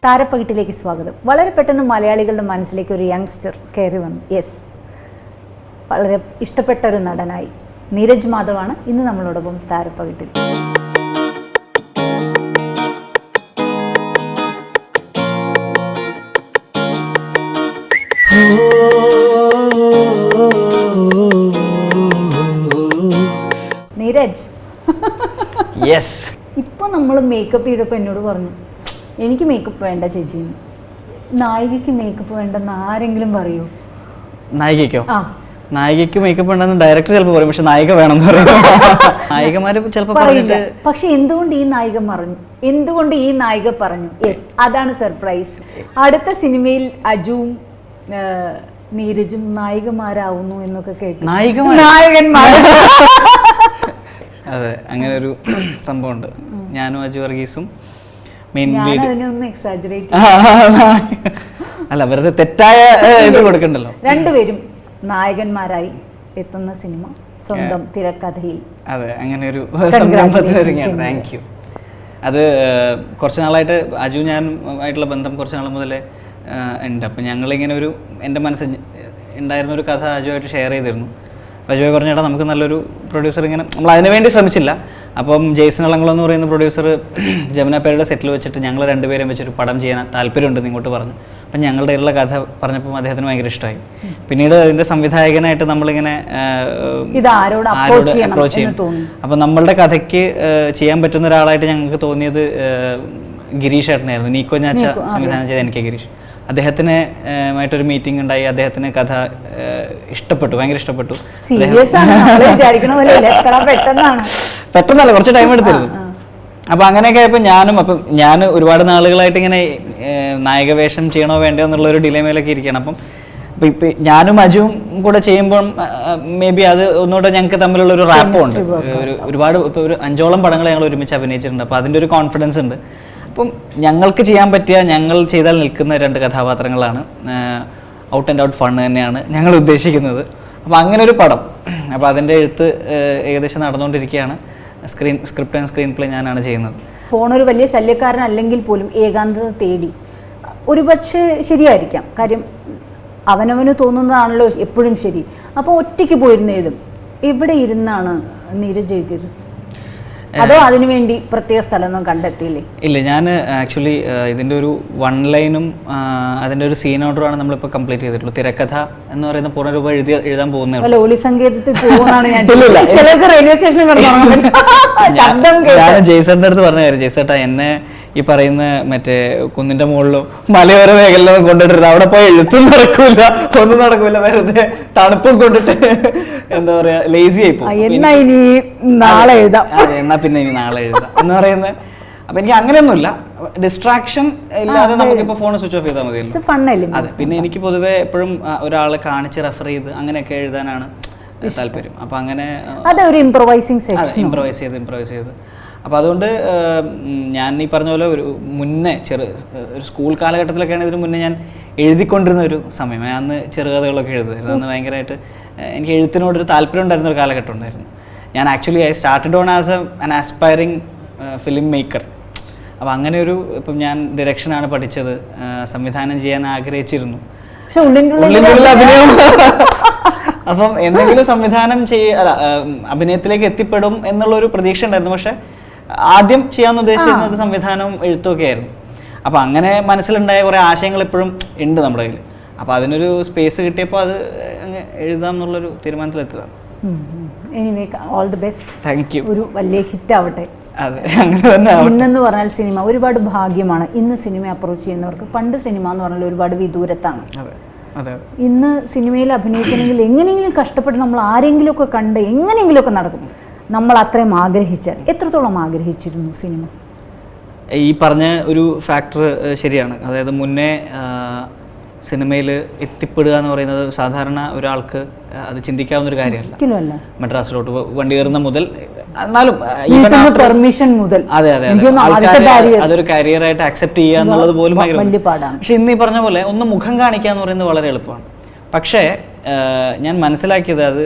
താരപ്പകിട്ടിലേക്ക് സ്വാഗതം. വളരെ പെട്ടെന്ന് മലയാളികളുടെ മനസ്സിലേക്ക് ഒരു യങ്സ്റ്റർ കയറി വന്നു. യെസ്, വളരെ ഇഷ്ടപ്പെട്ട ഒരു നടനായി നീരജ് മാധവാണ് ഇന്ന് നമ്മളോടൊപ്പം താരപ്പകിട്ടിൽ. നീരജ്, യെസ്. ഇപ്പോൾ നമ്മൾ മേക്കപ്പ് ചെയ്തപ്പോൾ എന്നോട് പറഞ്ഞു എനിക്ക് മേക്കപ്പ് വേണ്ട ചേച്ചി, നായികയ്ക്ക് മേക്കപ്പ് വേണ്ടെന്ന് ആരെങ്കിലും പറയൂ? നായികയ്ക്കോ? ആ, നായികയ്ക്ക് മേക്കപ്പ് ഉണ്ടെന്ന് ഡയറക്ടർ ചിലപ്പോൾ പറയും, പക്ഷെ നായിക വേണമെന്ന് പറയും. നായികമാര് ചിലപ്പോൾ പറയില്ല. പക്ഷെ എന്തുകൊണ്ട് ഈ നായിക പറഞ്ഞു, എന്തുകൊണ്ട് ഈ നായിക പറഞ്ഞു? യെസ്, അതാണ് സർപ്രൈസ്. അടുത്ത സിനിമയിൽ അജുവും നീരജും നായികമാരാവുന്നു എന്നൊക്കെ കേട്ടു. നായകന്മാർ. അതെ, അങ്ങനെ ഒരു സംഭവമുണ്ട്. ഞാനും അജു വർഗീസും അല്ല, വെറുതെ തെറ്റായ ഇത് കൊടുക്കണ്ടല്ലോ. രണ്ടുപേരും നായകന്മാരായി എത്തുന്ന സിനിമ സ്വന്തം തിരക്കഥയിൽ. അതെ, അങ്ങനെ ഒരു സംരംഭത്തിനൊരുങ്ങിയാണ്. Thank you. അത് കുറച്ച് നാളായിട്ട് അജു ഞാൻ ആയിട്ടുള്ള ബന്ധം കുറച്ച് നാൾ മുതലേ ഉണ്ട്. അപ്പം ഞങ്ങളിങ്ങനെ ഒരു എൻ്റെ മനസ്സിൽ ഉണ്ടായിരുന്ന ഒരു കഥ അജുവായിട്ട് ഷെയർ ചെയ്തിരുന്നു. അജുവായി പറഞ്ഞേട്ടാ നമുക്ക് നല്ലൊരു പ്രൊഡ്യൂസർ, ഇങ്ങനെ നമ്മൾ അതിനു വേണ്ടി ശ്രമിച്ചില്ല. അപ്പം ജെയ്സൺ അളങ്കുളം എന്ന് പറയുന്ന പ്രൊഡ്യൂസർ ജമുന പേരുടെ സെറ്റിൽ വെച്ചിട്ട് ഞങ്ങൾ രണ്ടുപേരും വെച്ചൊരു പടം ചെയ്യാൻ താല്പര്യമുണ്ടെന്ന് ഇങ്ങോട്ട് പറഞ്ഞു. അപ്പം ഞങ്ങളുടെ ഉള്ള കഥ പറഞ്ഞപ്പോൾ അദ്ദേഹത്തിന് ഭയങ്കര ഇഷ്ടമായി. പിന്നീട് അതിൻ്റെ സംവിധായകനായിട്ട് നമ്മളിങ്ങനെ അപ്രോച്ച് ചെയ്യും. അപ്പം നമ്മളുടെ കഥയ്ക്ക് ചെയ്യാൻ പറ്റുന്ന ഒരാളായിട്ട് ഞങ്ങൾക്ക് തോന്നിയത് ഗിരീഷ് ഏട്ടനായിരുന്നു. നീക്കോ ഞാച്ച സംവിധാനം ചെയ്ത എനിക്ക് ഗിരീഷ്. അദ്ദേഹത്തിന് ആയിട്ടൊരു മീറ്റിംഗ് ഉണ്ടായി. അദ്ദേഹത്തിന് കഥ ഇഷ്ടപ്പെട്ടു, ഭയങ്കര ഇഷ്ടപ്പെട്ടു. പെട്ടെന്നല്ല, കുറച്ച് ടൈം എടുത്തിരുന്നു. അപ്പം അങ്ങനെയൊക്കെ ആയപ്പോൾ ഞാൻ ഒരുപാട് നാളുകളായിട്ട് ഇങ്ങനെ നായകവേഷം ചെയ്യണോ വേണ്ടോ എന്നുള്ളൊരു ഡിലേമയിലൊക്കെ ഇരിക്കുകയാണ്. അപ്പം ഇപ്പം ഞാനും അജുവും കൂടെ ചെയ്യുമ്പോൾ മേ ബി അത് ഒന്നുകൂടെ ഞങ്ങൾക്ക് തമ്മിലുള്ളൊരു റാപ്പും ഉണ്ട്. ഒരുപാട് ഇപ്പോൾ ഒരു 5ഓളം പടങ്ങൾ ഞങ്ങൾ ഒരുമിച്ച് അഭിനയിച്ചിട്ടുണ്ട്. അപ്പോൾ അതിൻ്റെ ഒരു കോൺഫിഡൻസ് ഉണ്ട്. അപ്പം ഞങ്ങൾക്ക് ചെയ്യാൻ പറ്റിയ, ഞങ്ങൾ ചെയ്താൽ നിൽക്കുന്ന 2 കഥാപാത്രങ്ങളാണ്. ഔട്ട് ആൻഡ് ഔട്ട് ഫൺ തന്നെയാണ് ഞങ്ങൾ ഉദ്ദേശിക്കുന്നത്. അപ്പോൾ അങ്ങനെ ഒരു പടം, അപ്പോൾ അതിൻ്റെ എഴുത്ത് ഏകദേശം നടന്നുകൊണ്ടിരിക്കുകയാണ്. സ്ക്രിപ്റ്റ് ആൻഡ് സ്ക്രീൻ പ്ലേ ഞാനാണ് ചെയ്യുന്നത്. ഫോണൊരു വലിയ ശല്യക്കാരനല്ലെങ്കിൽ പോലും ഏകാന്തത തേടി ഒരുപക്ഷെ ശരിയായിരിക്കാം. കാര്യം അവനവന് തോന്നുന്നതാണല്ലോ എപ്പോഴും ശരി. അപ്പോൾ ഒറ്റയ്ക്ക് പോയിരുന്ന എഴുതും. എവിടെ ഇരുന്നാണ് നീരജ് എഴുതിയത്? അതോ അതിനുവേണ്ടി പ്രത്യേക സ്ഥലമൊന്നും കണ്ടെത്തിയില്ലേ? ഇല്ല, ഞാൻ ആക്ച്വലി ഇതിൻ്റെ ഒരു 1 ലൈനും അതിൻ്റെ ഒരു സീൻ ഓർഡറുമാണ് നമ്മളിപ്പോൾ കംപ്ലീറ്റ് ചെയ്തിട്ടുള്ളൂ. തിരക്കഥ എന്ന് പറയുന്ന പൂർണ്ണരൂപം എഴുതാൻ പോകുന്നത്. ഒളി സംഗീതത്തിൽ പോകുന്നതാണ് ഞാൻ. റെയിൽവേ സ്റ്റേഷനിൽ ഞാൻ ജയ്സറിൻ്റെ അടുത്ത് പറഞ്ഞ കാര്യം, ജയ്സേട്ടാ എന്നെ ഈ പറയുന്ന മറ്റേ കുന്നിന്റെ മുകളിലോ മലയോര മേഖലയിലോ കൊണ്ടിട്ടിരുന്നത്, അവിടെ പോയി എഴുത്തും നടക്കൂല, ഒന്നും നടക്കൂല, വെറുതെ തണുപ്പും കൊണ്ടിട്ട് എന്താ പറയാ ലേസി ആയിപ്പോ. എന്നാ പിന്നെ ഇനി നാളെ എഴുതാം എന്ന് പറയുന്നത്. അപ്പൊ എനിക്ക് അങ്ങനെയൊന്നുമില്ല, ഡിസ്ട്രാക്ഷൻ ഇല്ലാതെ നമുക്കിപ്പോ ഫോൺ സ്വിച്ച് ഓഫ് ചെയ്താൽ മതി. അതെ, പിന്നെ എനിക്ക് പൊതുവെ എപ്പോഴും ഒരാളെ കാണിച്ച് റെഫർ ചെയ്ത് അങ്ങനെയൊക്കെ എഴുതാനാണ് താല്പര്യം. അപ്പൊ അങ്ങനെ ഇംപ്രവൈസ് ചെയ്ത് അപ്പോൾ അതുകൊണ്ട് ഞാൻ ഈ പറഞ്ഞ പോലെ ഒരു മുന്നേ ഒരു സ്കൂൾ കാലഘട്ടത്തിലൊക്കെയാണ് ഇതിന് മുന്നേ ഞാൻ എഴുതിക്കൊണ്ടിരുന്ന ഒരു സമയം. ഞാൻ അന്ന് ചെറുകഥകളൊക്കെ എഴുതുമായിരുന്നു. അന്ന് ഭയങ്കരമായിട്ട് എനിക്ക് എഴുത്തിനോടൊരു താല്പര്യം ഉണ്ടായിരുന്ന ഒരു കാലഘട്ടം ഉണ്ടായിരുന്നു. ഞാൻ actually I started on as an aspiring film maker. അപ്പോൾ അങ്ങനെ ഇപ്പം ഞാൻ ഡയറക്ഷനാണ് പഠിച്ചത്, സംവിധാനം ചെയ്യാൻ ആഗ്രഹിച്ചിരുന്നു. അഭിനയം അപ്പം എന്തെങ്കിലും സംവിധാനം അഭിനയത്തിലേക്ക് എത്തിപ്പെടും എന്നുള്ളൊരു പ്രതീക്ഷ ഉണ്ടായിരുന്നു. പക്ഷെ ആദ്യം ചെയ്യാമെന്ന് ഉദ്ദേശിച്ചിരുന്നത് സംവിധാനവും എഴുത്തുമൊക്കെ ആയിരുന്നു. അപ്പോൾ അങ്ങനെ മനസ്സിലുണ്ടായ കുറേ ആശയങ്ങൾ ഇപ്പോഴും ഉണ്ട് നമ്മുടെ കയ്യിൽ. അപ്പോൾ അതിനൊരു സ്പേസ് കിട്ടിയപ്പോൾ അത് എഴുതാം എന്നുള്ളൊരു തീരുമാനത്തിലെത്തിയതാണ്. Anyway, all the best. Thank you. ഒരു വലിയ ഹിറ്റ് ആവട്ടെ. അതെ, അങ്ങനെ തന്നെ. ഇന്നെന്ന് പറഞ്ഞാൽ സിനിമ ഒരുപാട് ഭാഗ്യമാണ്. ഇന്ന് സിനിമ അപ്രോച്ച് ചെയ്യുന്നവർക്ക്. പണ്ട് സിനിമ എന്ന് പറഞ്ഞാൽ ഒരുപാട് വിദൂരത്താണ്. ഇന്ന് സിനിമയിൽ അഭിനയിക്കണമെങ്കിൽ എങ്ങനെയെങ്കിലും കഷ്ടപ്പെട്ട് നമ്മൾ ആരെങ്കിലുമൊക്കെ കണ്ട് എങ്ങനെയെങ്കിലുമൊക്കെ നടക്കും. നമ്മൾ അത്രയും ആഗ്രഹിച്ചാൽ. എത്രത്തോളം ആഗ്രഹിച്ചിരുന്നു സിനിമ? ഈ പറഞ്ഞ ഒരു ഫാക്ടർ ശരിയാണ്. അതായത് മുന്നേ സിനിമയിൽ എത്തിപ്പെടുക എന്ന് പറയുന്നത് സാധാരണ ഒരാൾക്ക് അത് ചിന്തിക്കാവുന്നൊരു കാര്യമല്ല. മദ്രാസിലോട്ട് വണ്ടി കയറുന്ന മുതൽ, എന്നാലും പെർമിഷൻ മുതൽ, അതെ, അതൊരു കരിയറായിട്ട് അക്സെപ്റ്റ് ചെയ്യുക എന്നുള്ളത് പോലും ഭയങ്കര പാടാണ്. പക്ഷെ ഇന്ന് ഈ പറഞ്ഞ പോലെ ഒന്ന് മുഖം കാണിക്കുക എന്ന് പറയുന്നത് വളരെ എളുപ്പമാണ്. പക്ഷേ ഞാൻ മനസ്സിലാക്കിയത് അത്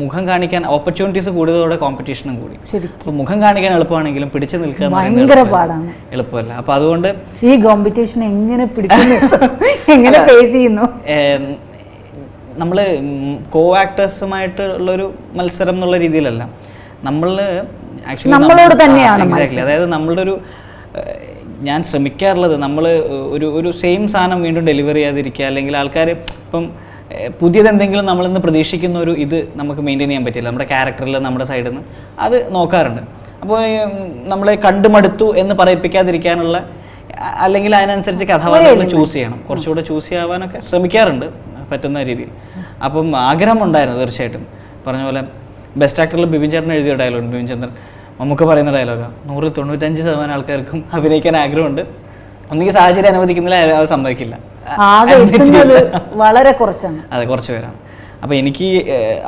മുഖം കാണിക്കാൻ ഓപ്പർച്യൂണിറ്റീസ് കൂടിയതോടെ കോമ്പറ്റീഷനും കൂടി. ശരിക്കും അപ്പോൾ മുഖം കാണിക്കാൻ എളുപ്പമാണെങ്കിലും പിടിച്ചു നിൽക്കുക എന്ന് ഭയങ്കര പറയുന്നത് പാടാണ്. എളുപ്പമല്ല. അപ്പോൾ അതുകൊണ്ട് ഈ കോമ്പറ്റീഷൻ എങ്ങനെ പിടിക്കുന്നു, എങ്ങനെ ഫേസ് ചെയ്യുന്നു? നമ്മൾ കോ ആക്ടേഴ്സുമായിട്ടുള്ളൊരു മത്സരം എന്നുള്ള രീതിയിലല്ല, നമ്മൾ ആക്ച്വലി നമ്മളോട് തന്നെയാണ് എക്സാക്ട്ലി. അതായത് നമ്മളുടെ ഒരു ഞാൻ ശ്രമിക്കാറുള്ളത് നമ്മൾ ഒരു സെയിം സാധനം വീണ്ടും ഡെലിവറി ചെയ്യാതിരിക്കുക, അല്ലെങ്കിൽ ആൾക്കാർ ഇപ്പം പുതിയതെന്തെങ്കിലും നമ്മളിന്ന് പ്രതീക്ഷിക്കുന്ന ഒരു ഇത് നമുക്ക് മെയിൻറ്റെയിൻ ചെയ്യാൻ പറ്റില്ല നമ്മുടെ ക്യാരക്ടറിൽ, നമ്മുടെ സൈഡിൽ നിന്ന് അത് നോക്കാറുണ്ട്. അപ്പോൾ നമ്മളെ കണ്ടുമടുത്തു എന്ന് പറയിപ്പിക്കാതിരിക്കാനുള്ള, അല്ലെങ്കിൽ അതിനനുസരിച്ച് കഥാപാത്രങ്ങൾ ചൂസ് ചെയ്യണം, കുറച്ചുകൂടെ ചൂസ് ചെയ്യാവാനൊക്കെ ശ്രമിക്കാറുണ്ട് പറ്റുന്ന രീതിയിൽ. അപ്പം ആഗ്രഹമുണ്ടായിരുന്നു തീർച്ചയായിട്ടും. പറഞ്ഞ പോലെ ബെസ്റ്റ് ആക്ടറിൽ ബിപിൻ ചേട്ടൻ എഴുതിയ ഡയലോഗ്, ബിപിൻ ചന്ദ്രൻ നമുക്ക് പറയുന്ന ഡയലോഗാണ്, 195% ആൾക്കാർക്കും അഭിനയിക്കാൻ ആഗ്രഹമുണ്ട്, ഒന്നെങ്കിൽ സാഹചര്യം അനുവദിക്കുന്നില്ല, അത് സമ്മതിക്കില്ല, വളരെ കുറച്ചാണ്, അതെ കുറച്ച് പേരാണ്. അപ്പോൾ എനിക്ക്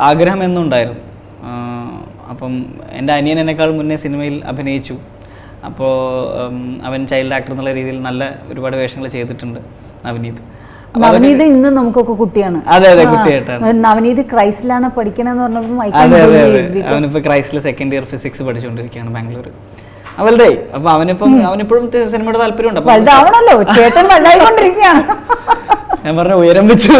ആഗ്രഹം എന്നുണ്ടായിരുന്നു. അപ്പം എൻ്റെ അനിയൻ എന്നെക്കാൾ മുന്നേ സിനിമയിൽ അഭിനയിച്ചു. അപ്പോൾ അവൻ ചൈൽഡ് ആക്ടർ എന്നുള്ള രീതിയിൽ നല്ല ഒരുപാട് വേഷങ്ങൾ ചെയ്തിട്ടുണ്ട് നവനീത്. നവനീത് ഇന്ന് നമുക്കൊക്കെ കുട്ടിയാണ്. അതെ അതെ കുട്ടിയായിട്ടാണ്. നവനീത് ക്രൈസ്റ്റിലാണ് പഠിക്കണമെന്ന് പറഞ്ഞപ്പോൾ അതെ അതെ അതെ അവനിപ്പോൾ ക്രൈസ്റ്റിൽ സെക്കൻഡ് ഇയർ ഫിസിക്സ് പഠിച്ചുകൊണ്ടിരിക്കുകയാണ് ബാംഗ്ലൂർ. അവളുടെ അപ്പൊ അവനിപ്പോഴും സിനിമയുടെ താല്പര്യമുണ്ട്. വലുതാവണല്ലോ, ചേട്ടൻ വലുതായിക്കൊണ്ടിരിക്കുകയാണ്. ഞാൻ പറഞ്ഞ ഉയരം വെച്ചു.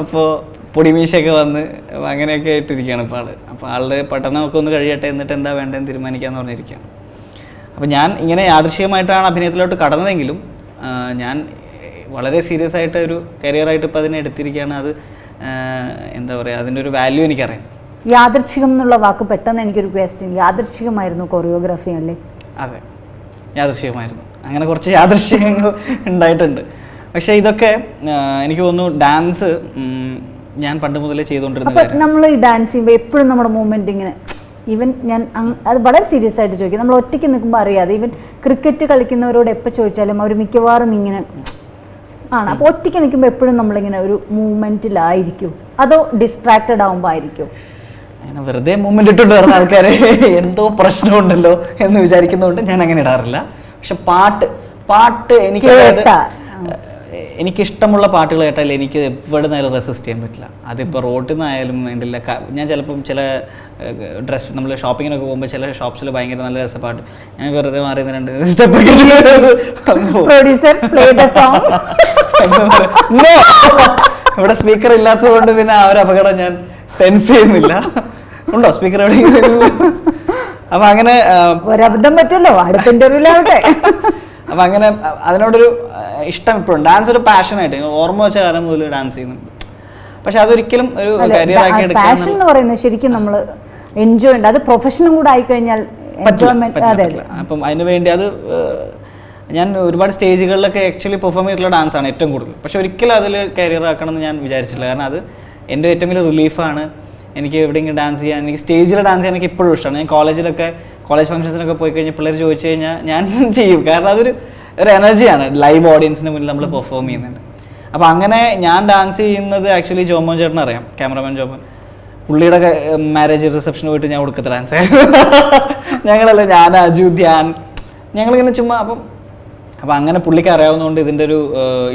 അപ്പോൾ പൊടിമീശയൊക്കെ വന്ന് അങ്ങനെയൊക്കെ ആയിട്ടിരിക്കുകയാണ് ഇപ്പോൾ ആള്. അപ്പോൾ ആളുടെ പഠനമൊക്കെ ഒന്ന് കഴിയട്ടെ, എന്നിട്ട് എന്താ വേണ്ടതെന്ന് തീരുമാനിക്കാമെന്ന് പറഞ്ഞിരിക്കുകയാണ്. അപ്പോൾ ഞാൻ ഇങ്ങനെ യാദൃശ്ചികമായിട്ടാണ് അഭിനയത്തിലോട്ട് കടന്നതെങ്കിലും ഞാൻ വളരെ സീരിയസ് ആയിട്ട് ഒരു കരിയറായിട്ട് ഇപ്പോൾ അതിനെ എടുത്തിരിക്കുകയാണ്. അത് എന്താ പറയുക, അതിൻ്റെ ഒരു വാല്യൂ എനിക്കറിയാം. യാദൃച്ഛികം എന്നുള്ള വാക്ക് പെട്ടെന്ന് എനിക്കൊരു ക്വസ്റ്റ്യൻ, യാദൃച്ഛികമായിരുന്നു കൊറിയോഗ്രാഫി അല്ലേ? അതെ യാദൃശ്ചികമായിരുന്നു. അങ്ങനെ കുറച്ച് യാദൃശ്ചികങ്ങൾ ഉണ്ടായിട്ടുണ്ട്. പക്ഷേ ഇതൊക്കെ എനിക്ക് തോന്നുന്നു ഡാൻസ് ഞാൻ പണ്ട് മുതലേ ചെയ്തുകൊണ്ടിരുന്ന. നമ്മൾ ഈ ഡാൻസ് ചെയ്യുമ്പോൾ എപ്പോഴും നമ്മുടെ മൂവ്മെന്റ് ഇങ്ങനെ, ഈവൻ ഞാൻ അത് വളരെ സീരിയസ് ആയിട്ട് ചോദിക്കും, നമ്മൾ ഒറ്റയ്ക്ക് നിൽക്കുമ്പോൾ അറിയാതെ, ഈവൻ ക്രിക്കറ്റ് കളിക്കുന്നവരോട് എപ്പോൾ ചോദിച്ചാലും അവർ മിക്കവാറും ഇങ്ങനെ ആണ്. അപ്പോൾ ഒറ്റയ്ക്ക് നിൽക്കുമ്പോൾ എപ്പോഴും നമ്മളിങ്ങനെ ഒരു മൂവ്മെന്റിലായിരിക്കും, അതോ ഡിസ്ട്രാക്റ്റഡ് ആകുമ്പോൾ ആയിരിക്കും? അങ്ങനെ വെറുതെ മൂവ്മെന്റ് ഇട്ടുകൊണ്ട് വരുന്ന ആൾക്കാരെ എന്തോ പ്രശ്നമുണ്ടല്ലോ എന്ന് വിചാരിക്കുന്നതുകൊണ്ട് ഞാൻ അങ്ങനെ ഇടാറില്ല. പക്ഷെ പാട്ട് എനിക്കിഷ്ടമുള്ള പാട്ടുകൾ കേട്ടാൽ എനിക്ക് എവിടെ നിന്നാലും റെസിസ്റ്റ് ചെയ്യാൻ പറ്റില്ല. അതിപ്പോൾ റോട്ടിൽ നിന്നായാലും വേണ്ടില്ല. ഞാൻ ചിലപ്പം ചില ഡ്രസ്സ് നമ്മൾ ഷോപ്പിങ്ങിനൊക്കെ പോകുമ്പോൾ ചില ഷോപ്സിൽ ഭയങ്കര നല്ല രസപ്പാട്ട്, ഞാൻ വെറുതെ മാറി 2 സ്റ്റെപ്പ് ഇവിടെ സ്പീക്കർ ഇല്ലാത്തത് കൊണ്ട് പിന്നെ ആ ഒരു അപകടം ഞാൻ സെൻസ് ചെയ്യുന്നില്ല. ഉണ്ടോ സ്പീക്കർ എവിടെയെങ്കിലും? അപ്പൊ അങ്ങനെ ഒരബദ്ധം പറ്റുമല്ലോ അടുത്ത ഇന്റർവ്യൂലാവട്ടെ. അപ്പം അങ്ങനെ അതിനോടൊരു ഇഷ്ടം ഇപ്പോഴും, ഡാൻസ് ഒരു പാഷനായിട്ട് ഓർമ്മ വെച്ച കാലം മുതൽ ഡാൻസ് ചെയ്യുന്നുണ്ട്. പക്ഷെ അതൊരിക്കലും ഒരു കരിയറാക്കി എടുക്കാൻ പാഷൻ എന്ന് പറയുന്നത് ശരിക്കും നമ്മൾ എൻജോയ് ഉണ്ട്, അത് പ്രൊഫഷനും കൂടെ ആയിക്കഴിഞ്ഞാൽ പറ്റില്ല. അപ്പം അതിന് വേണ്ടി അത് ഞാൻ ഒരുപാട് സ്റ്റേജുകളിലൊക്കെ ആക്ച്വലി പെർഫോം ചെയ്തിട്ടുള്ള ഡാൻസാണ് ഏറ്റവും കൂടുതൽ. പക്ഷെ ഒരിക്കലും അതിൽ കരിയർ ആക്കണം എന്ന് ഞാൻ വിചാരിച്ചില്ല. കാരണം അത് എൻ്റെ ഏറ്റവും വലിയ റിലീഫാണ്. എനിക്ക് എവിടെയെങ്കിലും ഡാൻസ് ചെയ്യാൻ, എനിക്ക് സ്റ്റേജിൽ ഡാൻസ് ചെയ്യാൻ എനിക്ക് ഇപ്പോഴും ഇഷ്ടമാണ്. ഞാൻ കോളേജ് ഫംഗ്ഷൻസിനൊക്കെ പോയി കഴിഞ്ഞാൽ പിള്ളേർ ചോദിച്ചു കഴിഞ്ഞാൽ ഞാൻ ചെയ്യും. കാരണം അതൊരു എനർജിയാണ്, ലൈവ് ഓഡിയൻസിന് മുന്നിൽ നമ്മൾ പെർഫോം ചെയ്യുന്നുണ്ട്. അപ്പോൾ അങ്ങനെ ഞാൻ ഡാൻസ് ചെയ്യുന്നത് ആക്ച്വലി ജോമോൻ ചേട്ടൻ അറിയാം, ക്യാമറമാൻ ജോമോൻ. പുള്ളിയുടെ മാരേജ് റിസപ്ഷന് പോയിട്ട് ഞാൻ കൊടുക്കത്തെ ഡാൻസ് ഞങ്ങളല്ലേ, ഞാൻ അജു ധ്യാൻ ഞങ്ങളിങ്ങനെ ചുമ്മാ. അപ്പം അങ്ങനെ പുള്ളിക്ക് അറിയാവുന്നതുകൊണ്ട് ഇതിൻ്റെ ഒരു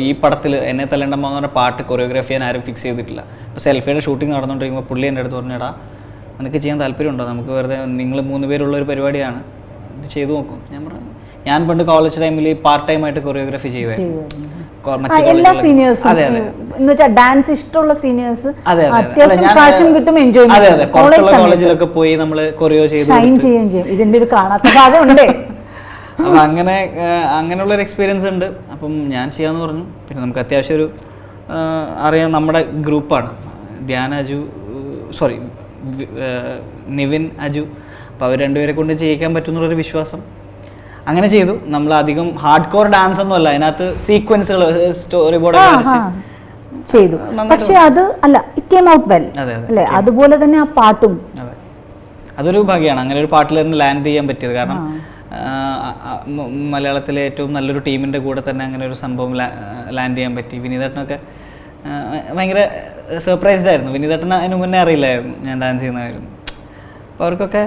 ഈ പടത്തിൽ എന്നെ തല്ലേണ്ടമ്മ എന്ന് പറഞ്ഞ പാട്ട് കൊറിയോഗ്രാഫി ചെയ്യാൻ ആരും ഫിക്സ് ചെയ്തിട്ടില്ല. അപ്പോൾ സെൽഫിയുടെ ഷൂട്ടിംഗ് നടന്നുകൊണ്ടിരിക്കുമ്പോൾ പുള്ളി എൻ്റെ അടുത്ത് പറഞ്ഞടാ നിനക്ക് ചെയ്യാൻ താല്പര്യമുണ്ടോ, നമുക്ക് വെറുതെ നിങ്ങൾ 3 പേരുള്ള ഒരു പരിപാടിയാണ്, ഇത് ചെയ്തു നോക്കും. ഞാൻ പറഞ്ഞു ഞാൻ പണ്ട് കോളേജ് ടൈമിൽ പാർട്ട് ടൈം ആയിട്ട് കൊറിയോഗ്രാഫി ചെയ്യുമായിരുന്നു. എല്ലാ സീനിയേഴ്സും എന്ന് വെച്ചാൽ ഡാൻസ് ഇഷ്ടമുള്ള സീനിയേഴ്സ് അത്യാവശ്യം കാശും കിട്ടും, എൻജോയ് കോളേജിലൊക്കെ പോയി നമ്മൾ കൊറിയോ ചെയ്യും. ഇതിന്റെ ഒരു കാണാത്ത ഭാഗമുണ്ടേ. അപ്പം അങ്ങനെയുള്ളൊരു എക്സ്പീരിയൻസ് ഉണ്ട്. അപ്പം ഞാൻ ചെയ്യാമെന്ന് പറഞ്ഞു. പിന്നെ നമുക്ക് അത്യാവശ്യം ഒരു അറിയാം നമ്മുടെ ഗ്രൂപ്പാണ്, ധ്യാൻ അജു, സോറി നിവിൻ അജു. അപ്പോൾ അവർ 2 പേരെ കൊണ്ട് ചെയ്യിക്കാൻ പറ്റുന്നുള്ളൊരു വിശ്വാസം. അങ്ങനെ ചെയ്തു. നമ്മൾ അധികം ഹാർഡ് കോർ ഡാൻസ് ഒന്നും അല്ല, അതിനകത്ത് സീക്വൻസുകൾ സ്റ്റോറി ബോർഡൊക്കെ വരച്ച് ചെയ്തു. പക്ഷെ അത് അല്ല, ഇറ്റ് കേം ഔട്ട് വെൽ അല്ലേ? അതുപോലെ തന്നെ ആ പാട്ടും അതൊരു ഭാഗ്യമാണ്, അങ്ങനെ ഒരു പാട്ടിൽ തന്നെ ലാൻഡ് ചെയ്യാൻ പറ്റിയത്. കാരണം മലയാളത്തിലെ ഏറ്റവും നല്ലൊരു ടീമിൻ്റെ കൂടെ തന്നെ അങ്ങനെ ഒരു സംഭവം ലാൻഡ് ചെയ്യാൻ പറ്റി. വിനീതേട്ടനൊക്കെ ഭയങ്കര സർപ്രൈസ്ഡ് ആയിരുന്നു. വിനീതേട്ടന് അതിന് മുന്നേ അറിയില്ലായിരുന്നു ഞാൻ ഡാൻസ് ചെയ്യുന്നതായിരുന്നു. അപ്പോൾ അവർക്കൊക്കെ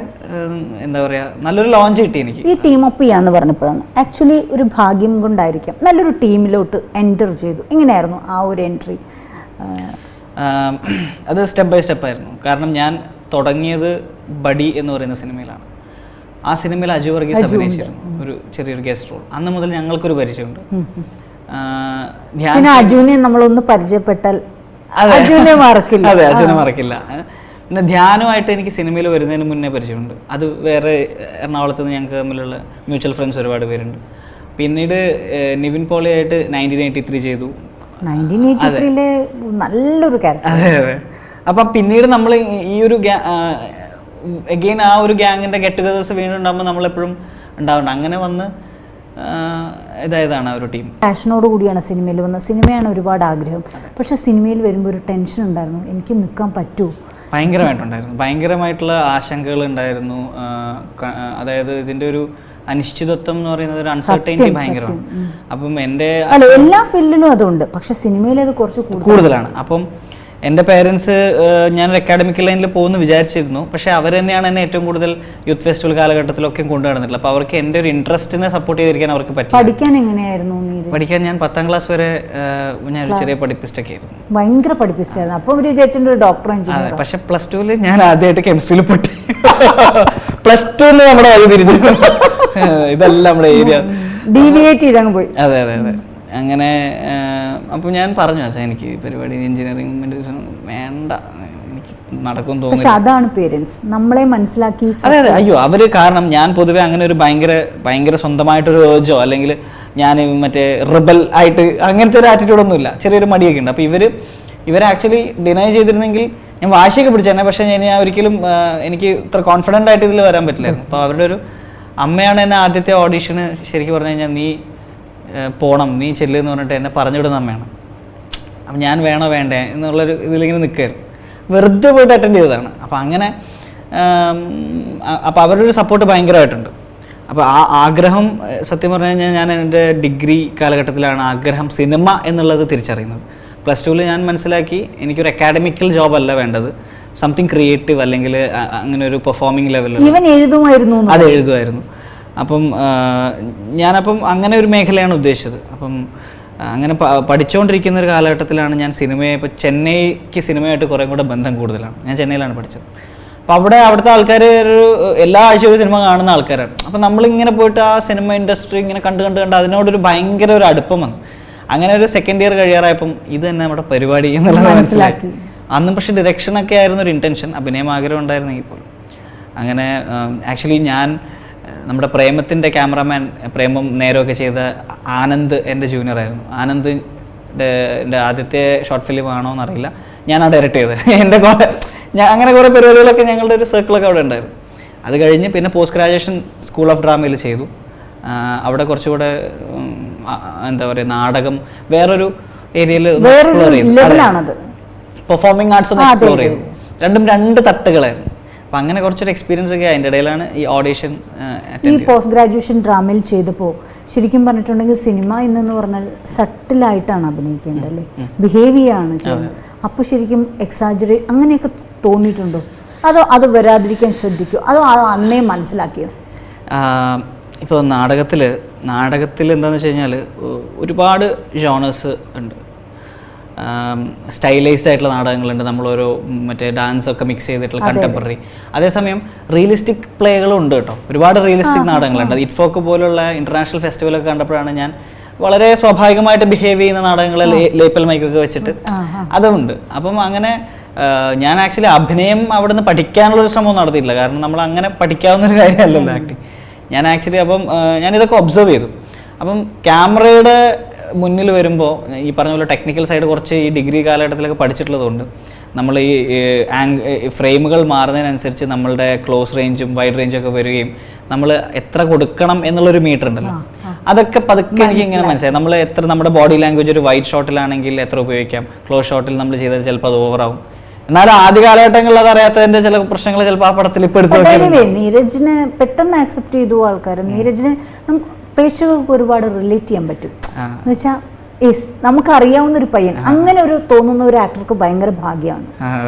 എന്താ പറയുക, നല്ലൊരു ലോഞ്ച് കിട്ടി എനിക്ക്. ഈ ടീം അപ്പ് ചെയ്യാന്ന് പറഞ്ഞപ്പോഴാണ് ആക്ച്വലി ഒരു ഭാഗ്യം കൊണ്ടായിരിക്കാം നല്ലൊരു ടീമിലോട്ട് എൻ്റർ ചെയ്തു. എങ്ങനെയായിരുന്നു ആ ഒരു എൻട്രി? അത് സ്റ്റെപ്പ് ബൈ സ്റ്റെപ്പായിരുന്നു. കാരണം ഞാൻ തുടങ്ങിയത് ബഡി എന്ന് പറയുന്ന സിനിമയിലാണ്. ആ സിനിമയിൽ അജു വർഗീസ് അഭിനയിച്ചിരുന്നു ഒരു ചെറിയൊരു ഗസ്റ്റ് റോൾ. അന്ന് മുതൽ ഞങ്ങൾക്കൊരു പരിചയമുണ്ട്. അജുവിനെ നമ്മളൊന്ന് പരിചയപ്പെട്ടാൽ അജുവിനെ മറക്കില്ല. അതെ, അജുവിനെ മറക്കില്ല. പിന്നെ ധ്യാനമായിട്ട് എനിക്ക് സിനിമയിൽ വരുന്നതിന് മുന്നേ പരിചയമുണ്ട്. അത് വേറെ എറണാകുളത്ത് നിന്ന് ഞങ്ങൾക്ക് തമ്മിലുള്ള മ്യൂച്വൽ ഫ്രണ്ട്സ് ഒരുപാട് പേരുണ്ട്. പിന്നീട് നിവിൻ പോളിയായിട്ട് 1983 ചെയ്തു. 1983 നല്ലൊരു ക്യാരക്ടർ. അതെ അതെ. അപ്പം പിന്നീട് നമ്മൾ ഈ ഒരു അഗെയിൻ ആ ഒരു ഗ്യാങ്ങിൻ്റെ ഗെറ്റ് ടുഗദേഴ്സ് വീണ്ടും ഉണ്ടാകുമ്പോൾ നമ്മളെപ്പോഴും ഉണ്ടാവുന്നുണ്ട്. അങ്ങനെ വന്ന് ഇതായതാണ് ആ ഒരു ടീം. പാഷനോട് കൂടിയാണ് സിനിമയിൽ വന്നത്. സിനിമയാണ് ഒരുപാട് ആഗ്രഹം. പക്ഷെ സിനിമയിൽ വരുമ്പോൾ ഒരു ടെൻഷൻ ഉണ്ടായിരുന്നു, എനിക്ക് നിൽക്കാൻ പറ്റുമോ? ഭയങ്കരമായിട്ടുണ്ടായിരുന്നു. ഭയങ്കരമായിട്ടുള്ള ആശങ്കകൾ ഉണ്ടായിരുന്നു. അതായത് ഇതിൻ്റെ ഒരു അനിശ്ചിതത്വം എന്ന് പറയുന്നത് ഒരു അൺസർട്ടൈനിറ്റി ഭയങ്കരമാണ്. അപ്പം എൻ്റെ എല്ലാ ഫീൽഡിലും അതുണ്ട്, പക്ഷെ സിനിമയിൽ അത് കുറച്ച് കൂടുതലാണ്. അപ്പം എൻ്റെ പേരൻസ് ഞാനൊരു അക്കാഡമിക് ലൈനിൽ പോകുമെന്ന് വിചാരിച്ചിരുന്നു. പക്ഷേ അവർ തന്നെയാണ് എന്നെ ഏറ്റവും കൂടുതൽ യൂത്ത് ഫെസ്റ്റിവൽ കാലഘട്ടത്തിലൊക്കെ കൊണ്ടുനടന്നിട്ടുള്ളത്. അപ്പോൾ അവർക്ക് എൻ്റെ ഒരു ഇൻട്രസ്റ്റിനെ സപ്പോർട്ട് ചെയ്തിരിക്കാൻ അവർക്ക് പറ്റി. പഠിക്കാൻ എങ്ങനെയായിരുന്നു? പഠിക്കാൻ ഞാൻ 10ാം ക്ലാസ് വരെ ഞാനൊരു ചെറിയ പഠിപ്പിസ്റ്റൊക്കെ ആയിരുന്നു. ഭയങ്കര പഠിപ്പിസ്റ്റായിരുന്നു. അപ്പോൾ അവർ വിചാരിച്ചിട്ടുണ്ട് ഒരു ഡോക്ടർ എഞ്ചിനീയർ. അതെ, പക്ഷെ +2 ഞാൻ ആദ്യമായിട്ട് കെമിസ്ട്രിയിൽ പൊട്ടി. +2 നമ്മുടെ വഴി തിരിഞ്ഞു. ഇതല്ല നമ്മുടെ ഏരിയ, ഡീവിയേറ്റ് ചെയ്തങ്ങ് പോയി. അതെ അതെ അതെ. അങ്ങനെ അപ്പോൾ ഞാൻ പറഞ്ഞു, വെച്ചാൽ എനിക്ക് പരിപാടി എഞ്ചിനീയറിംഗ് വേണ്ട, എനിക്ക് നടക്കും തോന്നുന്നു. പക്ഷെ അതാണ് പേരൻസ് നമ്മളെ മനസ്സിലാക്കി. അതെ അതെ. അയ്യോ, അവർ കാരണം ഞാൻ പൊതുവെ അങ്ങനെ ഒരു ഭയങ്കര സ്വന്തമായിട്ടൊരു ഏർജോ അല്ലെങ്കിൽ ഞാൻ മറ്റേ റിബൽ ആയിട്ട് അങ്ങനത്തെ ഒരു ആറ്റിറ്റ്യൂഡൊന്നുമില്ല. ചെറിയൊരു മടിയൊക്കെ ഉണ്ട്. അപ്പോൾ ഇവർ ആക്ച്വലി ഡിനൈ ചെയ്തിരുന്നെങ്കിൽ ഞാൻ വാശിയൊക്കെ പിടിച്ചേനെ. പക്ഷേ ഞാൻ ഒരിക്കലും എനിക്ക് ഇത്ര കോൺഫിഡൻ്റ് ആയിട്ട് ഇതിൽ വരാൻ പറ്റില്ലായിരുന്നു. അപ്പോൾ അവരുടെ ഒരു അമ്മയാണ് എന്നെ ആദ്യത്തെ ഓഡീഷന് ശരിക്കും പറഞ്ഞു കഴിഞ്ഞാൽ നീ പോകണം, നീ ചെല്ലുമെന്ന് പറഞ്ഞിട്ട് എന്നെ പറഞ്ഞുവിടുന്ന അമ്മയാണ്. അപ്പം ഞാൻ വേണോ വേണ്ടേ എന്നുള്ളൊരു ഇതിലിങ്ങനെ നിൽക്കുകയായിരുന്നു. വെറുതെ പോയിട്ട് അറ്റൻഡ് ചെയ്തതാണ്. അപ്പോൾ അങ്ങനെ അപ്പോൾ അവരുടെ ഒരു സപ്പോർട്ട് ഭയങ്കരമായിട്ടുണ്ട്. അപ്പോൾ ആ ആഗ്രഹം സത്യം പറഞ്ഞു കഴിഞ്ഞാൽ ഞാൻ എൻ്റെ ഡിഗ്രി കാലഘട്ടത്തിലാണ് ആഗ്രഹം സിനിമ എന്നുള്ളത് തിരിച്ചറിയുന്നത്. +2 ഞാൻ മനസ്സിലാക്കി എനിക്കൊരു അക്കാഡമിക്കൽ ജോബ് അല്ല വേണ്ടത്, സംതിങ് ക്രിയേറ്റീവ് അല്ലെങ്കിൽ അങ്ങനെ ഒരു പെർഫോമിംഗ് ലെവലിൽ. ഈവൻ എഴുതുമായിരുന്നു. അത് എഴുതുമായിരുന്നു. അപ്പം ഞാനപ്പം അങ്ങനെ ഒരു മേഖലയാണ് ഉദ്ദേശിച്ചത്. അപ്പം അങ്ങനെ പഠിച്ചുകൊണ്ടിരിക്കുന്ന ഒരു കാലഘട്ടത്തിലാണ് ഞാൻ സിനിമയെ, ഇപ്പോൾ ചെന്നൈക്ക് സിനിമയായിട്ട് കുറേ കൂടെ ബന്ധം കൂടുതലാണ്. ഞാൻ ചെന്നൈയിലാണ് പഠിച്ചത്. അപ്പോൾ അവിടുത്തെ ആൾക്കാർ എല്ലാ ആഴ്ചയും ഒരു സിനിമ കാണുന്ന ആൾക്കാരാണ്. അപ്പം നമ്മളിങ്ങനെ പോയിട്ട് ആ സിനിമ ഇൻഡസ്ട്രി ഇങ്ങനെ കണ്ട് അതിനോടൊരു ഭയങ്കര ഒരു അടുപ്പം വന്നു. അങ്ങനെ ഒരു സെക്കൻഡ് ഇയർ കഴിയാറായപ്പം ഇത് തന്നെ നമ്മുടെ പരിപാടി എന്നുള്ളത് മനസ്സിലാക്കി. അന്നും പക്ഷേ ഡിറക്ഷനൊക്കെ ആയിരുന്നു ഒരു ഇൻറ്റൻഷൻ, അഭിനയം ആഗ്രഹം ഉണ്ടായിരുന്നെങ്കിൽ പോലും. അങ്ങനെ ആക്ച്വലി ഞാൻ നമ്മുടെ പ്രേമത്തിൻ്റെ ക്യാമറാമാൻ പ്രേമം നേരമൊക്കെ ചെയ്ത ആനന്ദ് എൻ്റെ ജൂനിയറായിരുന്നു. ആനന്ദിൻ്റെ ആദ്യത്തെ ഷോർട്ട് ഫിലിം ആണോ എന്നറിയില്ല, ഞാനാണ് ഡയറക്റ്റ് ചെയ്തത്. എൻ്റെ ഞാൻ അങ്ങനെ കുറേ പരിപാടികളൊക്കെ ഞങ്ങളുടെ ഒരു സർക്കിളൊക്കെ അവിടെ ഉണ്ടായിരുന്നു. അത് കഴിഞ്ഞ് പിന്നെ പോസ്റ്റ് ഗ്രാജുവേഷൻ സ്കൂൾ ഓഫ് ഡ്രാമയിൽ ചെയ്തു. അവിടെ കുറച്ചുകൂടെ എന്താ പറയുക, നാടകം വേറൊരു ഏരിയയിൽ എക്സ്പ്ലോർ ചെയ്തു. പെർഫോമിംഗ് ആർട്സ് ഒന്ന് എക്സ്പ്ലോർ ചെയ്തു. രണ്ടും 2 തട്ടുകളായിരുന്നു. അപ്പം അങ്ങനെ കുറച്ചൊരു എക്സ്പീരിയൻസ് ഒക്കെ അതിൻ്റെ ഇടയിലാണ് ഈ ഓഡീഷൻ. ഈ പോസ്റ്റ് ഗ്രാജുവേഷൻ ഡ്രാമയിൽ ചെയ്തപ്പോൾ ശരിക്കും പറഞ്ഞിട്ടുണ്ടെങ്കിൽ സിനിമ എന്നു പറഞ്ഞാൽ സട്ടിലായിട്ടാണ് അഭിനയിക്കേണ്ടത് അല്ലേ, ബിഹേവ് ചെയ്യാണ് ചെയ്യുന്നത്. അപ്പോൾ ശരിക്കും അങ്ങനെയൊക്കെ തോന്നിയിട്ടുണ്ടോ? അതോ അത് വരാതിരിക്കാൻ ശ്രദ്ധിക്കുമോ? അതോ അന്നേ മനസ്സിലാക്കിയോ? ഇപ്പോൾ നാടകത്തിൽ എന്താണെന്ന് വെച്ച് കഴിഞ്ഞാൽ ഒരുപാട് ജോണേഴ്സ് ഉണ്ട്. സ്റ്റൈലൈസ്ഡ് ആയിട്ടുള്ള നാടകങ്ങളുണ്ട്, നമ്മളോരോ മറ്റേ ഡാൻസൊക്കെ മിക്സ് ചെയ്തിട്ടുള്ള കണ്ടംപററി. അതേസമയം റിയലിസ്റ്റിക് പ്ലേകളും ഉണ്ട് കേട്ടോ. ഒരുപാട് റിയലിസ്റ്റിക് നാടകങ്ങളുണ്ട്. ഇറ്റ്ഫോക്ക് പോലുള്ള ഇൻ്റർനാഷണൽ ഫെസ്റ്റിവലൊക്കെ കണ്ടപ്പോഴാണ് ഞാൻ വളരെ സ്വാഭാവികമായിട്ട് ബിഹേവ് ചെയ്യുന്ന നാടകങ്ങൾ ലേപ്പൽ മൈക്കൊക്കെ വെച്ചിട്ട് അതുണ്ട്. അപ്പം അങ്ങനെ ഞാൻ ആക്ച്വലി അഭിനയം അവിടെ നിന്ന് പഠിക്കാനുള്ളൊരു ശ്രമം നടത്തിയിട്ടില്ല. കാരണം നമ്മൾ അങ്ങനെ പഠിക്കാവുന്നൊരു കാര്യമല്ലല്ലോ ആക്ടിങ്. ഞാൻ ആക്ച്വലി അപ്പം ഞാനിതൊക്കെ ഒബ്സർവ് ചെയ്തു. അപ്പം ക്യാമറയുടെ മുന്നിൽ വരുമ്പോൾ ഈ പറഞ്ഞ പോലെ ടെക്നിക്കൽ സൈഡ് കുറച്ച് ഈ ഡിഗ്രി കാലഘട്ടത്തിലൊക്കെ പഠിച്ചിട്ടുള്ളതുകൊണ്ട് നമ്മൾ ഈ ഫ്രെയിമുകൾ മാറുന്നതിനനുസരിച്ച് നമ്മളുടെ ക്ലോസ് റേഞ്ചും വൈഡ് റേഞ്ചും ഒക്കെ വരികയും നമ്മൾ എത്ര കൊടുക്കണം എന്നുള്ളൊരു മീറ്റർ ഉണ്ടല്ലോ, അതൊക്കെ പതുക്കെ എനിക്ക് ഇങ്ങനെ മനസ്സിലായി. നമ്മൾ എത്ര നമ്മുടെ ബോഡി ലാംഗ്വേജ് ഒരു വൈഡ് ഷോട്ടിലാണെങ്കിൽ എത്ര ഉപയോഗിക്കാം, ക്ലോസ് ഷോട്ടിൽ നമ്മൾ ചെയ്താൽ ചിലപ്പോൾ അത് ഓവറാവും. എന്നാലും ആദ്യ കാലഘട്ടങ്ങളിൽ അത് അറിയാത്തതിന്റെ ചില പ്രശ്നങ്ങൾ ചിലപ്പോൾ ആ പടത്തിൽ ഇപ്പോൾ എടുത്തു. നീരജിനെ പെട്ടെന്ന് ആക്സെപ്റ്റ് ചെയ്തു ആൾക്കാർ. നീരജിനെ നമുക്ക് പ്രേക്ഷകർക്ക് ഒരുപാട് റിലേറ്റ് ചെയ്യാൻ പറ്റും. എന്ന് വെച്ചാൽ നമുക്കറിയാവുന്ന ഒരു പയ്യൻ, അങ്ങനെ ഒരു തോന്നുന്ന ഒരു ആക്ടർക്ക് ഭയങ്കര ഭാഗ്യമാണ്.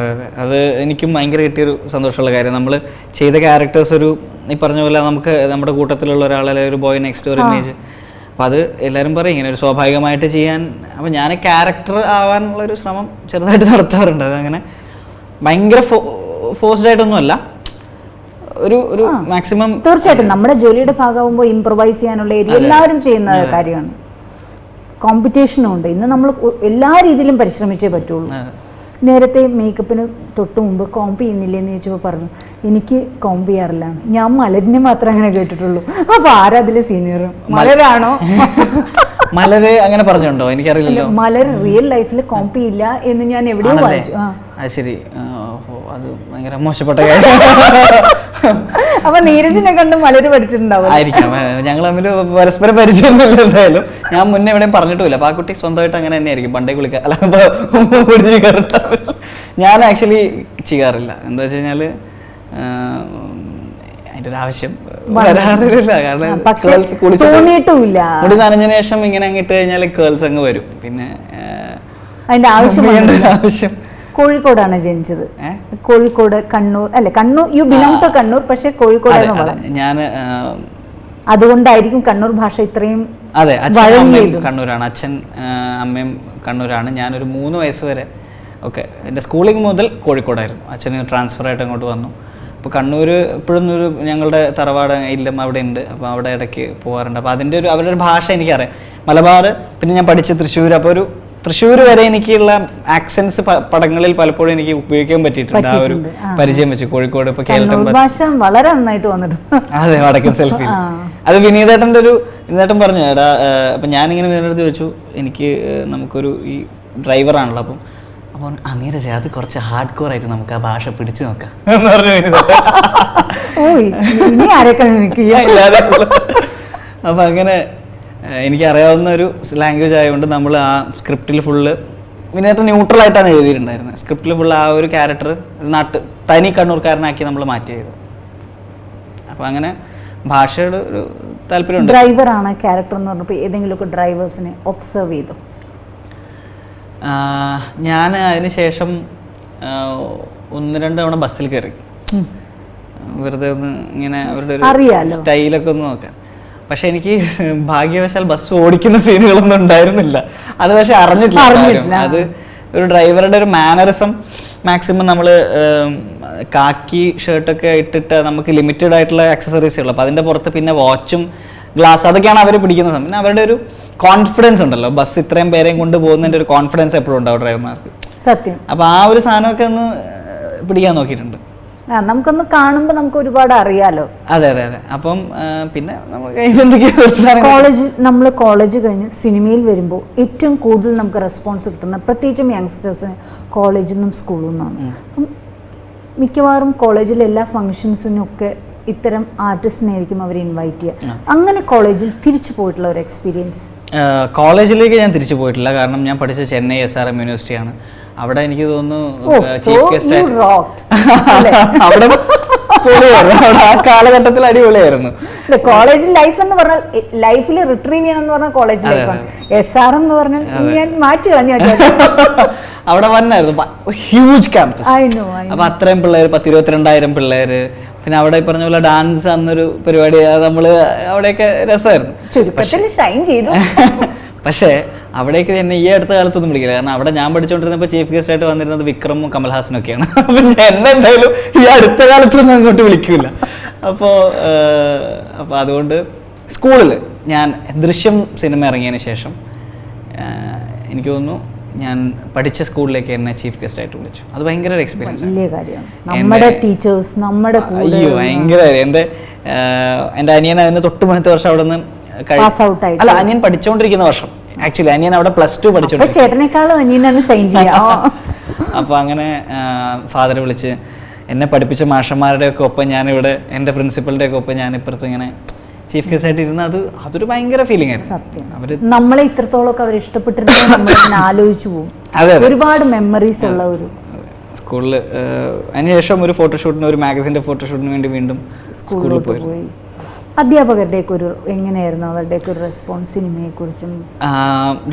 അത് എനിക്കും ഭയങ്കര കിട്ടിയൊരു സന്തോഷമുള്ള കാര്യം. നമ്മൾ ചെയ്ത ക്യാരക്ടേഴ്സ് ഒരു ഈ പറഞ്ഞ പോലെ നമുക്ക് നമ്മുടെ കൂട്ടത്തിലുള്ള ഒരാളെ ഒരു ബോയ് നെക്സ്റ്റ് ഡോർ ഇമേജ്. അപ്പോൾ അത് എല്ലാവരും പറയും ഇങ്ങനെ ഒരു സ്വാഭാവികമായിട്ട് ചെയ്യാൻ. അപ്പോൾ ഞാൻ ക്യാരക്ടർ ആവാനുള്ളൊരു ശ്രമം ചെറുതായിട്ട് നടത്താറുണ്ട്. അതങ്ങനെ ഭയങ്കര ഫോഴ്സ്ഡ് ആയിട്ടൊന്നുമല്ല, ഒരു മാക്സിമം. തീർച്ചയായിട്ടും നമ്മുടെ ജോലിയുടെ ഭാഗമാകുമ്പോൾ ഇംപ്രവൈസ് ചെയ്യാനുള്ള ഏരിയ എല്ലാവരും ചെയ്യുന്ന കാര്യമാണ്. കോമ്പറ്റീഷനും ഉണ്ട്. ഇന്ന് നമ്മൾ എല്ലാ രീതിയിലും പരിശ്രമിച്ചേ പറ്റുള്ളൂ. നേരത്തെ മേക്കപ്പിന് തൊട്ട് മുമ്പ് കോമ്പ് ചെയ്യുന്നില്ലെന്ന് ചോദിച്ചപ്പോൾ പറഞ്ഞു എനിക്ക് കോമ്പ് ചെയ്യാറില്ല. ഞാൻ മലരിനെ മാത്രമേ അങ്ങനെ കേട്ടിട്ടുള്ളൂ. അപ്പൊ ആരാ അതിലെ സീനിയർ? മലരാണോ? മലര് അങ്ങനെ പറഞ്ഞുണ്ടോ? എനിക്കറിയില്ലല്ലോ. മലർ റിയൽ ലൈഫിൽ കോമ്പ് ചെയ്യില്ല എന്ന് ഞാൻ എവിടെയോ വായിച്ചു. ശരി, അത് ഭയങ്കര മോശപ്പെട്ട കാര്യം. അപ്പൊ നീരജിനെ കണ്ട് മലര് പഠിച്ചിട്ടുണ്ടാവും ആയിരിക്കാം. ഞങ്ങൾ തമ്മിൽ പരസ്പരം പരിചയമൊന്നുമില്ല. എന്തായാലും ഞാൻ മുന്നേ എവിടെയും പറഞ്ഞിട്ടുമില്ല. അപ്പൊ ആ കുട്ടി സ്വന്തമായിട്ട് അങ്ങനെ തന്നെ ആയിരിക്കും. പണ്ടേ കുളിക്കാൻ ഞാൻ ആക്ച്വലി ചെയ്യാറില്ല. എന്താ വെച്ച് കഴിഞ്ഞാല് അതിന്റെ ഒരു ആവശ്യം വരാറില്ല. കാരണം മുടി നനഞ്ഞതിന് ശേഷം ഇങ്ങനെ അങ്ങിട്ട് കഴിഞ്ഞാൽ കേൾസ് അങ്ങ് വരും. പിന്നെ അതിന്റെ ആവശ്യം. കോഴിക്കോടാണ് ജനിച്ചത്. കോഴിക്കോട്, കണ്ണൂർ അല്ലെ? Kannur, you belong to Kannur, പക്ഷെ കോഴിക്കോടാണ് വളർന്നത്. ഞാൻ അതുകൊണ്ടായിരിക്കും കണ്ണൂർ ഭാഷ ഇത്രയും. അതെ, അച്ഛനും അമ്മയും കണ്ണൂരാണ്. അച്ഛൻ അമ്മയും കണ്ണൂരാണ്. ഞാനൊരു 3 വയസ്സ് വരെ ഒക്കെ എൻ്റെ സ്കൂളിംഗ് മുതൽ കോഴിക്കോടായിരുന്നു. അച്ഛന് ട്രാൻസ്ഫർ ആയിട്ട് അങ്ങോട്ട് വന്നു. അപ്പോൾ കണ്ണൂർ ഇപ്പോഴും ഒരു ഞങ്ങളുടെ തറവാട് ഇല്ലം അവിടെ ഉണ്ട്. അപ്പോൾ അവിടെ ഇടയ്ക്ക് പോകാറുണ്ട്. അപ്പോൾ അതിൻ്റെ അവരുടെ ഒരു ഭാഷ എനിക്കറിയാം. മലബാർ, പിന്നെ ഞാൻ പഠിച്ച തൃശ്ശൂർ. അപ്പോൾ ഒരു തൃശ്ശൂർ വരെ എനിക്കുള്ള ആക്സെൻസ് പടങ്ങളിൽ പലപ്പോഴും എനിക്ക് ഉപയോഗിക്കാൻ പറ്റിയിട്ടുണ്ട്. ആ ഒരു പരിചയം വെച്ച് കോഴിക്കോട് ഇപ്പൊ ഭാഷ വളരെ നന്നായിട്ട് വന്നിട്ടുണ്ട്. അതെ, വടക്കൻ സെൽഫി. അത് വിനീതേട്ടൻ പറഞ്ഞു. എടാ, അപ്പൊ ഞാനിങ്ങനെ വിനീതടുത്ത് ചോദിച്ചു, എനിക്ക് നമുക്കൊരു ഈ ഡ്രൈവറാണല്ലോ, അപ്പം നീരജ അത് കുറച്ച് ഹാർഡ് കോർ ആയിട്ട് നമുക്ക് ആ ഭാഷ പിടിച്ചു നോക്കാം എന്ന് പറഞ്ഞു വിനീതേട്ടൻ. അപ്പൊ അങ്ങനെ എനിക്കറിയാവുന്ന ഒരു ലാംഗ്വേജ് ആയതുകൊണ്ട് നമ്മൾ ആ സ്ക്രിപ്റ്റിൽ ഫുള്ള് വിനീതേട്ടൻ ന്യൂട്രലായിട്ടാണ് എഴുതിയിട്ടുണ്ടായിരുന്നത്. സ്ക്രിപ്റ്റിൽ ഫുള്ള് ആ ഒരു ക്യാരക്ടർ തനി കണ്ണൂർക്കാരനാക്കി നമ്മൾ മാറ്റി ചെയ്തു. അപ്പം അങ്ങനെ ഭാഷയുടെ ഒരു താല്പര്യമുണ്ട്. ഡ്രൈവറാണ് ക്യാരക്ടർ എന്ന് പറഞ്ഞപ്പോൾ ഏതെങ്കിലുമൊക്കെ ഡ്രൈവേഴ്സിനെ ഒബ്സർവ് ചെയ്തു? ഞാൻ അതിന് ശേഷം 1-2 തവണ ബസ്സിൽ കയറി, വെറുതെ ഒന്ന് ഇങ്ങനെ അവരുടെ ഒരു സ്റ്റൈലൊക്കെ ഒന്ന് നോക്കാൻ. പക്ഷെ എനിക്ക് ഭാഗ്യവശാൽ ബസ് ഓടിക്കുന്ന സീനുകളൊന്നും ഉണ്ടായിരുന്നില്ല. അത് പക്ഷെ അറിഞ്ഞിട്ടില്ല. അത് ഒരു ഡ്രൈവറുടെ ഒരു മാനറിസം. മാക്സിമം നമ്മൾ കാക്കി ഷർട്ടൊക്കെ ഇട്ടിട്ട് നമുക്ക് ലിമിറ്റഡ് ആയിട്ടുള്ള ആക്സസറീസ് ഉള്ളു. അപ്പോൾ അതിൻ്റെ പുറത്ത് പിന്നെ വാച്ചും ഗ്ലാസ് അതൊക്കെയാണ് അവർ പിടിക്കുന്ന സമയം. പിന്നെ അവരുടെ ഒരു കോൺഫിഡൻസ് ഉണ്ടല്ലോ, ബസ് ഇത്രയും പേരെയും കൊണ്ട് പോകുന്നതിൻ്റെ ഒരു കോൺഫിഡൻസ് എപ്പോഴും ഉണ്ടാവും ഡ്രൈവർമാർക്ക്. സത്യം. അപ്പോൾ ആ ഒരു സാധനമൊക്കെ ഒന്ന് പിടിക്കാൻ നോക്കിയിട്ടുണ്ട്. നമുക്കൊന്ന് കാണുമ്പോൾ നമുക്ക് ഒരുപാട് അറിയാലോ. അതെ അതെ അതെ. അപ്പം പിന്നെ കോളേജ് കഴിഞ്ഞ് സിനിമയിൽ വരുമ്പോൾ ഏറ്റവും കൂടുതൽ നമുക്ക് റെസ്പോൺസ് കിട്ടുന്ന, പ്രത്യേകിച്ചും യങ്സ്റ്റേഴ്സിന്, കോളേജിൽ നിന്നും സ്കൂളിൽ നിന്നാണ്. അപ്പം മിക്കവാറും കോളേജിലെ എല്ലാ ഫങ്ഷൻസിനും ഒക്കെ ഇത്തരം ആർട്ടിസ്റ്റിനായിരിക്കും അവർ ഇൻവൈറ്റ് ചെയ്യുക. അങ്ങനെ കോളേജിൽ തിരിച്ചു പോയിട്ടുള്ള ഒരു എക്സ്പീരിയൻസ്? കോളേജിലേക്ക് ഞാൻ തിരിച്ചു പോയിട്ടില്ല. കാരണം ഞാൻ പഠിച്ച ചെന്നൈ SRM യൂണിവേഴ്സിറ്റിയാണ്. അവിടെ എനിക്ക് തോന്നുന്നു ചീഫ് ഗസ്റ്റ് ആയിട്ട് അവിടെ ആ കാലഘട്ടത്തിൽ അടിപൊളിയായിരുന്നു. കോളേജ് ലൈഫ് എന്ന് പറഞ്ഞാൽ ലൈഫിൽ റിട്രീവ് ചെയ്യണം എന്ന് പറഞ്ഞാൽ കോളേജ് ലൈഫാണ്. SRM എന്ന് പറഞ്ഞാൽ ഞാൻ മാറ്റി കളഞ്ഞു. അവിടെ വന്നായിരുന്നു ഹ്യൂജ് ക്യാമ്പസ്. അപ്പൊ അത്രയും പിള്ളേർ, 10-22,000 പിള്ളേര്. പിന്നെ അവിടെ പറഞ്ഞ പോലെ ഡാൻസ് അന്നൊരു പരിപാടി, നമ്മള് അവിടെയൊക്കെ രസമായിരുന്നു. പക്ഷേ അവിടേക്ക് തന്നെ ഈ അടുത്ത കാലത്തൊന്നും വിളിക്കില്ല. കാരണം അവിടെ ഞാൻ പഠിച്ചുകൊണ്ടിരുന്നപ്പോൾ ചീഫ് ഗസ്റ്റ് ആയിട്ട് വന്നിരുന്നത് വിക്രമും കമൽഹാസനും ഒക്കെയാണ്. അപ്പം എന്നെ എന്തായാലും ഈ അടുത്ത കാലത്തൊന്നും അങ്ങോട്ട് വിളിക്കില്ല. അപ്പോൾ അതുകൊണ്ട് സ്കൂളിൽ ഞാൻ ദൃശ്യം സിനിമ ഇറങ്ങിയതിന് ശേഷം എനിക്ക് തോന്നുന്നു ഞാൻ പഠിച്ച സ്കൂളിലേക്ക് എന്നെ ചീഫ് ഗസ്റ്റ് ആയിട്ട് വിളിച്ചു. അത് ഭയങ്കര ഒരു എക്സ്പീരിയൻസ്. അയ്യോ ഭയങ്കര. എൻ്റെ അനിയൻ അതിന് തൊട്ട് മുന്നത്തെ വർഷം അവിടെ നിന്ന് അല്ല, അനിയൻ പഠിച്ചുകൊണ്ടിരിക്കുന്ന വർഷം. ആക്ച്വലി അനിയൻ അവിടെ +2 പഠിച്ചോണ്ടിരിക്കുന്നു. അപ്പോൾ അങ്ങനെ ഫാദർ വിളിച്ച് എന്നെ പഠിപ്പിച്ച മാഷന്മാരുടെ ഒക്കെ ഒപ്പം ഞാനിവിടെ എൻ്റെ പ്രിൻസിപ്പലിൻ്റെ ഒക്കെ ഒപ്പം ഞാനിപ്പുറത്ത് ഇങ്ങനെ ചീഫ് ഗസ്റ്റ് ആയിട്ട് ഇരുന്ന് അതൊരു ഭയങ്കര ഫീലിംഗ് ആയിരുന്നു. അവര് നമ്മളെ ഇത്രത്തോളം അവർ ഇഷ്ടപ്പെട്ടിരുന്നു ആലോചിച്ചു പോകും. ഒരുപാട് മെമ്മറീസ് ഉള്ള ഒരു സ്കൂളിൽ. അതിനുശേഷം ഒരു ഫോട്ടോഷൂട്ടിന്, ഒരു മാഗസിൻ്റെ ഫോട്ടോഷൂട്ടിന് വേണ്ടി വീണ്ടും സ്കൂളിൽ പോയി. അധ്യാപകരുടെയൊക്കെ ഒരു എങ്ങനെയായിരുന്നു അവരുടെയൊക്കെ ഒരു റെസ്പോൺസ് സിനിമയെക്കുറിച്ചും?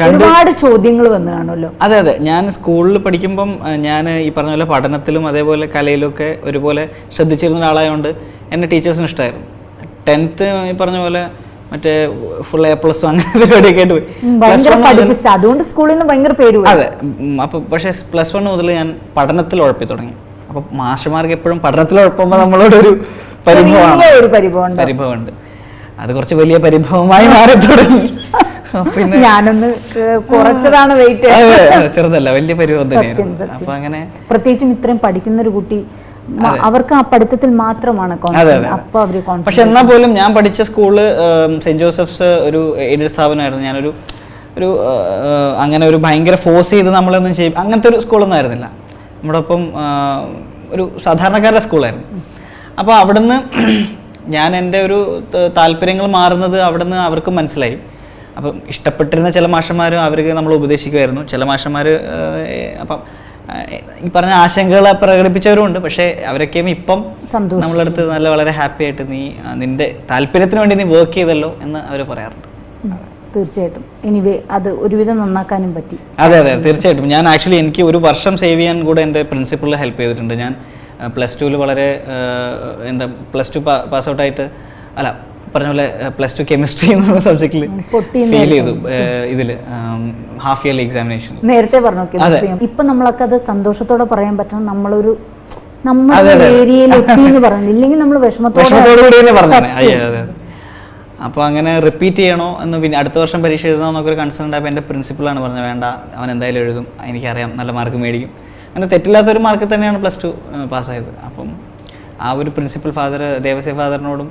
ഒരുപാട് ചോദ്യങ്ങൾ വന്നു കാണുമല്ലോ. അതെ അതെ. ഞാൻ സ്കൂളിൽ പഠിക്കുമ്പം ഞാൻ ഈ പറഞ്ഞ പോലെ പഠനത്തിലും അതേപോലെ കലയിലൊക്കെ ഒരുപോലെ ശ്രദ്ധിച്ചിരുന്ന ഒരാളായതുകൊണ്ട് എന്നെ ടീച്ചേഴ്സിന് ഇഷ്ടമായിരുന്നു. 10th ഈ പറഞ്ഞ പോലെ മറ്റേ ഫുൾ A+ അങ്ങനെ പരിപാടിയൊക്കെ ആയിട്ട് പോയി. ഭയങ്കര പഠിപ്പിച്ച, അതുകൊണ്ട് സ്കൂളിൽ നിന്ന് ഭയങ്കര പേര് പോയി. അതെ. അപ്പോൾ പക്ഷേ +1 മുതൽ ഞാൻ പഠനത്തിൽ ഉഴപ്പി തുടങ്ങി. അപ്പോൾ മാഷന്മാർക്ക് എപ്പോഴും പഠനത്തിൽ ഉഴപ്പുമ്പോൾ നമ്മളോടൊരു പരിഭവമുണ്ട്. അത് കുറച്ച് വലിയ പരിഭവമായി മാറി തുടങ്ങി. പിന്നെ ഞാനൊന്ന് കുറച്ചതാണ് വെയിറ്റ്, ചെറുതല്ല, വലിയ പരിഭവം തന്നെയായിരുന്നു. അപ്പൊ അങ്ങനെ പ്രത്യേകിച്ചും ഇത്രയും പഠിക്കുന്ന ഒരു കുട്ടി, അവർക്ക് ആ പഠിത്തത്തിൽ മാത്രമാണ്. പക്ഷെ എന്നാൽ പോലും ഞാൻ പഠിച്ച സ്കൂള് സെന്റ് ജോസഫ്സ് ഒരു എയ്ഡഡ് സ്ഥാപനമായിരുന്നു. ഞാനൊരു അങ്ങനെ ഒരു ഭയങ്കര ഫോഴ്സ് ചെയ്ത് നമ്മളൊന്നും ചെയ്യും അങ്ങനത്തെ ഒരു സ്കൂളൊന്നും ആയിരുന്നില്ല. നമ്മുടെ ഒപ്പം ഒരു സാധാരണക്കാരുടെ സ്കൂളായിരുന്നു. അപ്പോൾ അവിടുന്ന് ഞാൻ എൻ്റെ ഒരു താല്പര്യങ്ങൾ മാറുന്നത് അവിടുന്ന് അവർക്ക് മനസ്സിലായി. അപ്പം ഇഷ്ടപ്പെട്ടിരുന്ന ചില മാഷന്മാരും അവർക്ക് നമ്മൾ ഉപദേശിക്കുമായിരുന്നു. ചില മാഷന്മാർ അപ്പം ഈ പറഞ്ഞ ആശങ്കകൾ പ്രകടിപ്പിച്ചവരും ഉണ്ട്. പക്ഷേ അവരൊക്കെ ഇപ്പം നമ്മളടുത്ത് നല്ല വളരെ ഹാപ്പി ആയിട്ട് നിന്റെ താല്പര്യത്തിന് വേണ്ടി നീ വർക്ക് ചെയ്തല്ലോ എന്ന് അവർ പറയാറുണ്ട്. തീർച്ചയായിട്ടും. എനിവേ അത് ഒരുവിധം നന്നാക്കാനും പറ്റി. അതെ അതെ തീർച്ചയായിട്ടും. ഞാൻ ആക്ച്വലി എനിക്ക് ഒരു വർഷം സേവ് ചെയ്യാൻ കൂടെ എൻ്റെ പ്രിൻസിപ്പളിൽ ഹെൽപ്പ് ചെയ്തിട്ടുണ്ട്. ഞാൻ +2 വളരെ +2 പാസ് ഔട്ടായിട്ട് പറഞ്ഞ പോലെ +2 കെമിസ്ട്രി എന്നുള്ള സബ്ജക്റ്റിൽ ഫെയിൽ ചെയ്തു. ഇതിൽ ഹാഫ് ഇയർലി എക്സാമിനേഷൻ നേരത്തെ പറഞ്ഞു കെമിസ്ട്രി. ഇപ്പൊ നമ്മളൊക്കെ അത് സന്തോഷത്തോടെ പറയാൻ പറ്റണം. നമ്മളൊരു നമ്മുടെ ഏരിയയിൽ എത്തിയെന്ന് പറഞ്ഞു, ഇല്ലെങ്കിൽ നമ്മൾ വിഷമത്തോടുകൂടി പറഞ്ഞു. അപ്പോൾ അങ്ങനെ റിപ്പീറ്റ് ചെയ്യണോ എന്ന് പിന്നെ അടുത്ത വർഷം പരീക്ഷ എഴുതണോ എന്നൊക്കെ ഒരു കൺസേൺ ഉണ്ടായപ്പോൾ എൻ്റെ പ്രിൻസിപ്പളാണ് പറഞ്ഞത്, വേണ്ട, അവൻ എന്തായാലും എഴുതും, എനിക്കറിയാം നല്ല മാർക്ക് മേടിക്കും. അങ്ങനെ തെറ്റില്ലാത്തൊരു മാർക്ക് തന്നെയാണ് +2 പാസ്സായത്. അപ്പം ആ ഒരു പ്രിൻസിപ്പൽ ഫാദർ, ദേവസ്യ ഫാദറിനോടും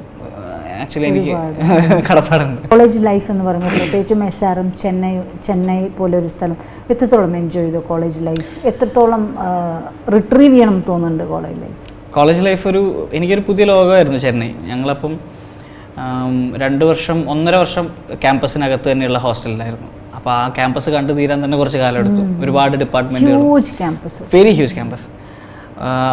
ആക്ച്വലി എനിക്ക് കടപ്പാടുണ്ട്. കോളേജ് ലൈഫ് എന്ന് പറയുമ്പോൾ പ്രത്യേകിച്ചും SRM, ചെന്നൈ പോലൊരു സ്ഥലം, എത്രത്തോളം എൻജോയ് ചെയ്തു കോളേജ് ലൈഫ്? എത്രത്തോളം റിട്രീവ് ചെയ്യണം തോന്നുന്നുണ്ട് കോളേജ് ലൈഫ്? കോളേജ് ലൈഫ് എനിക്കൊരു പുതിയ ലോകമായിരുന്നു ചെന്നൈ. ഞങ്ങളപ്പം 1.5 വർഷം ക്യാമ്പസിനകത്ത് തന്നെയുള്ള ഹോസ്റ്റലിലായിരുന്നു. അപ്പോൾ ആ ക്യാമ്പസ് കണ്ടു തീരാൻ തന്നെ കുറച്ച് കാലം എടുത്തു. ഒരുപാട് ഡിപ്പാർട്ട്മെൻറ്റുകൾ, വെരി ഹ്യൂജ് ക്യാമ്പസ്.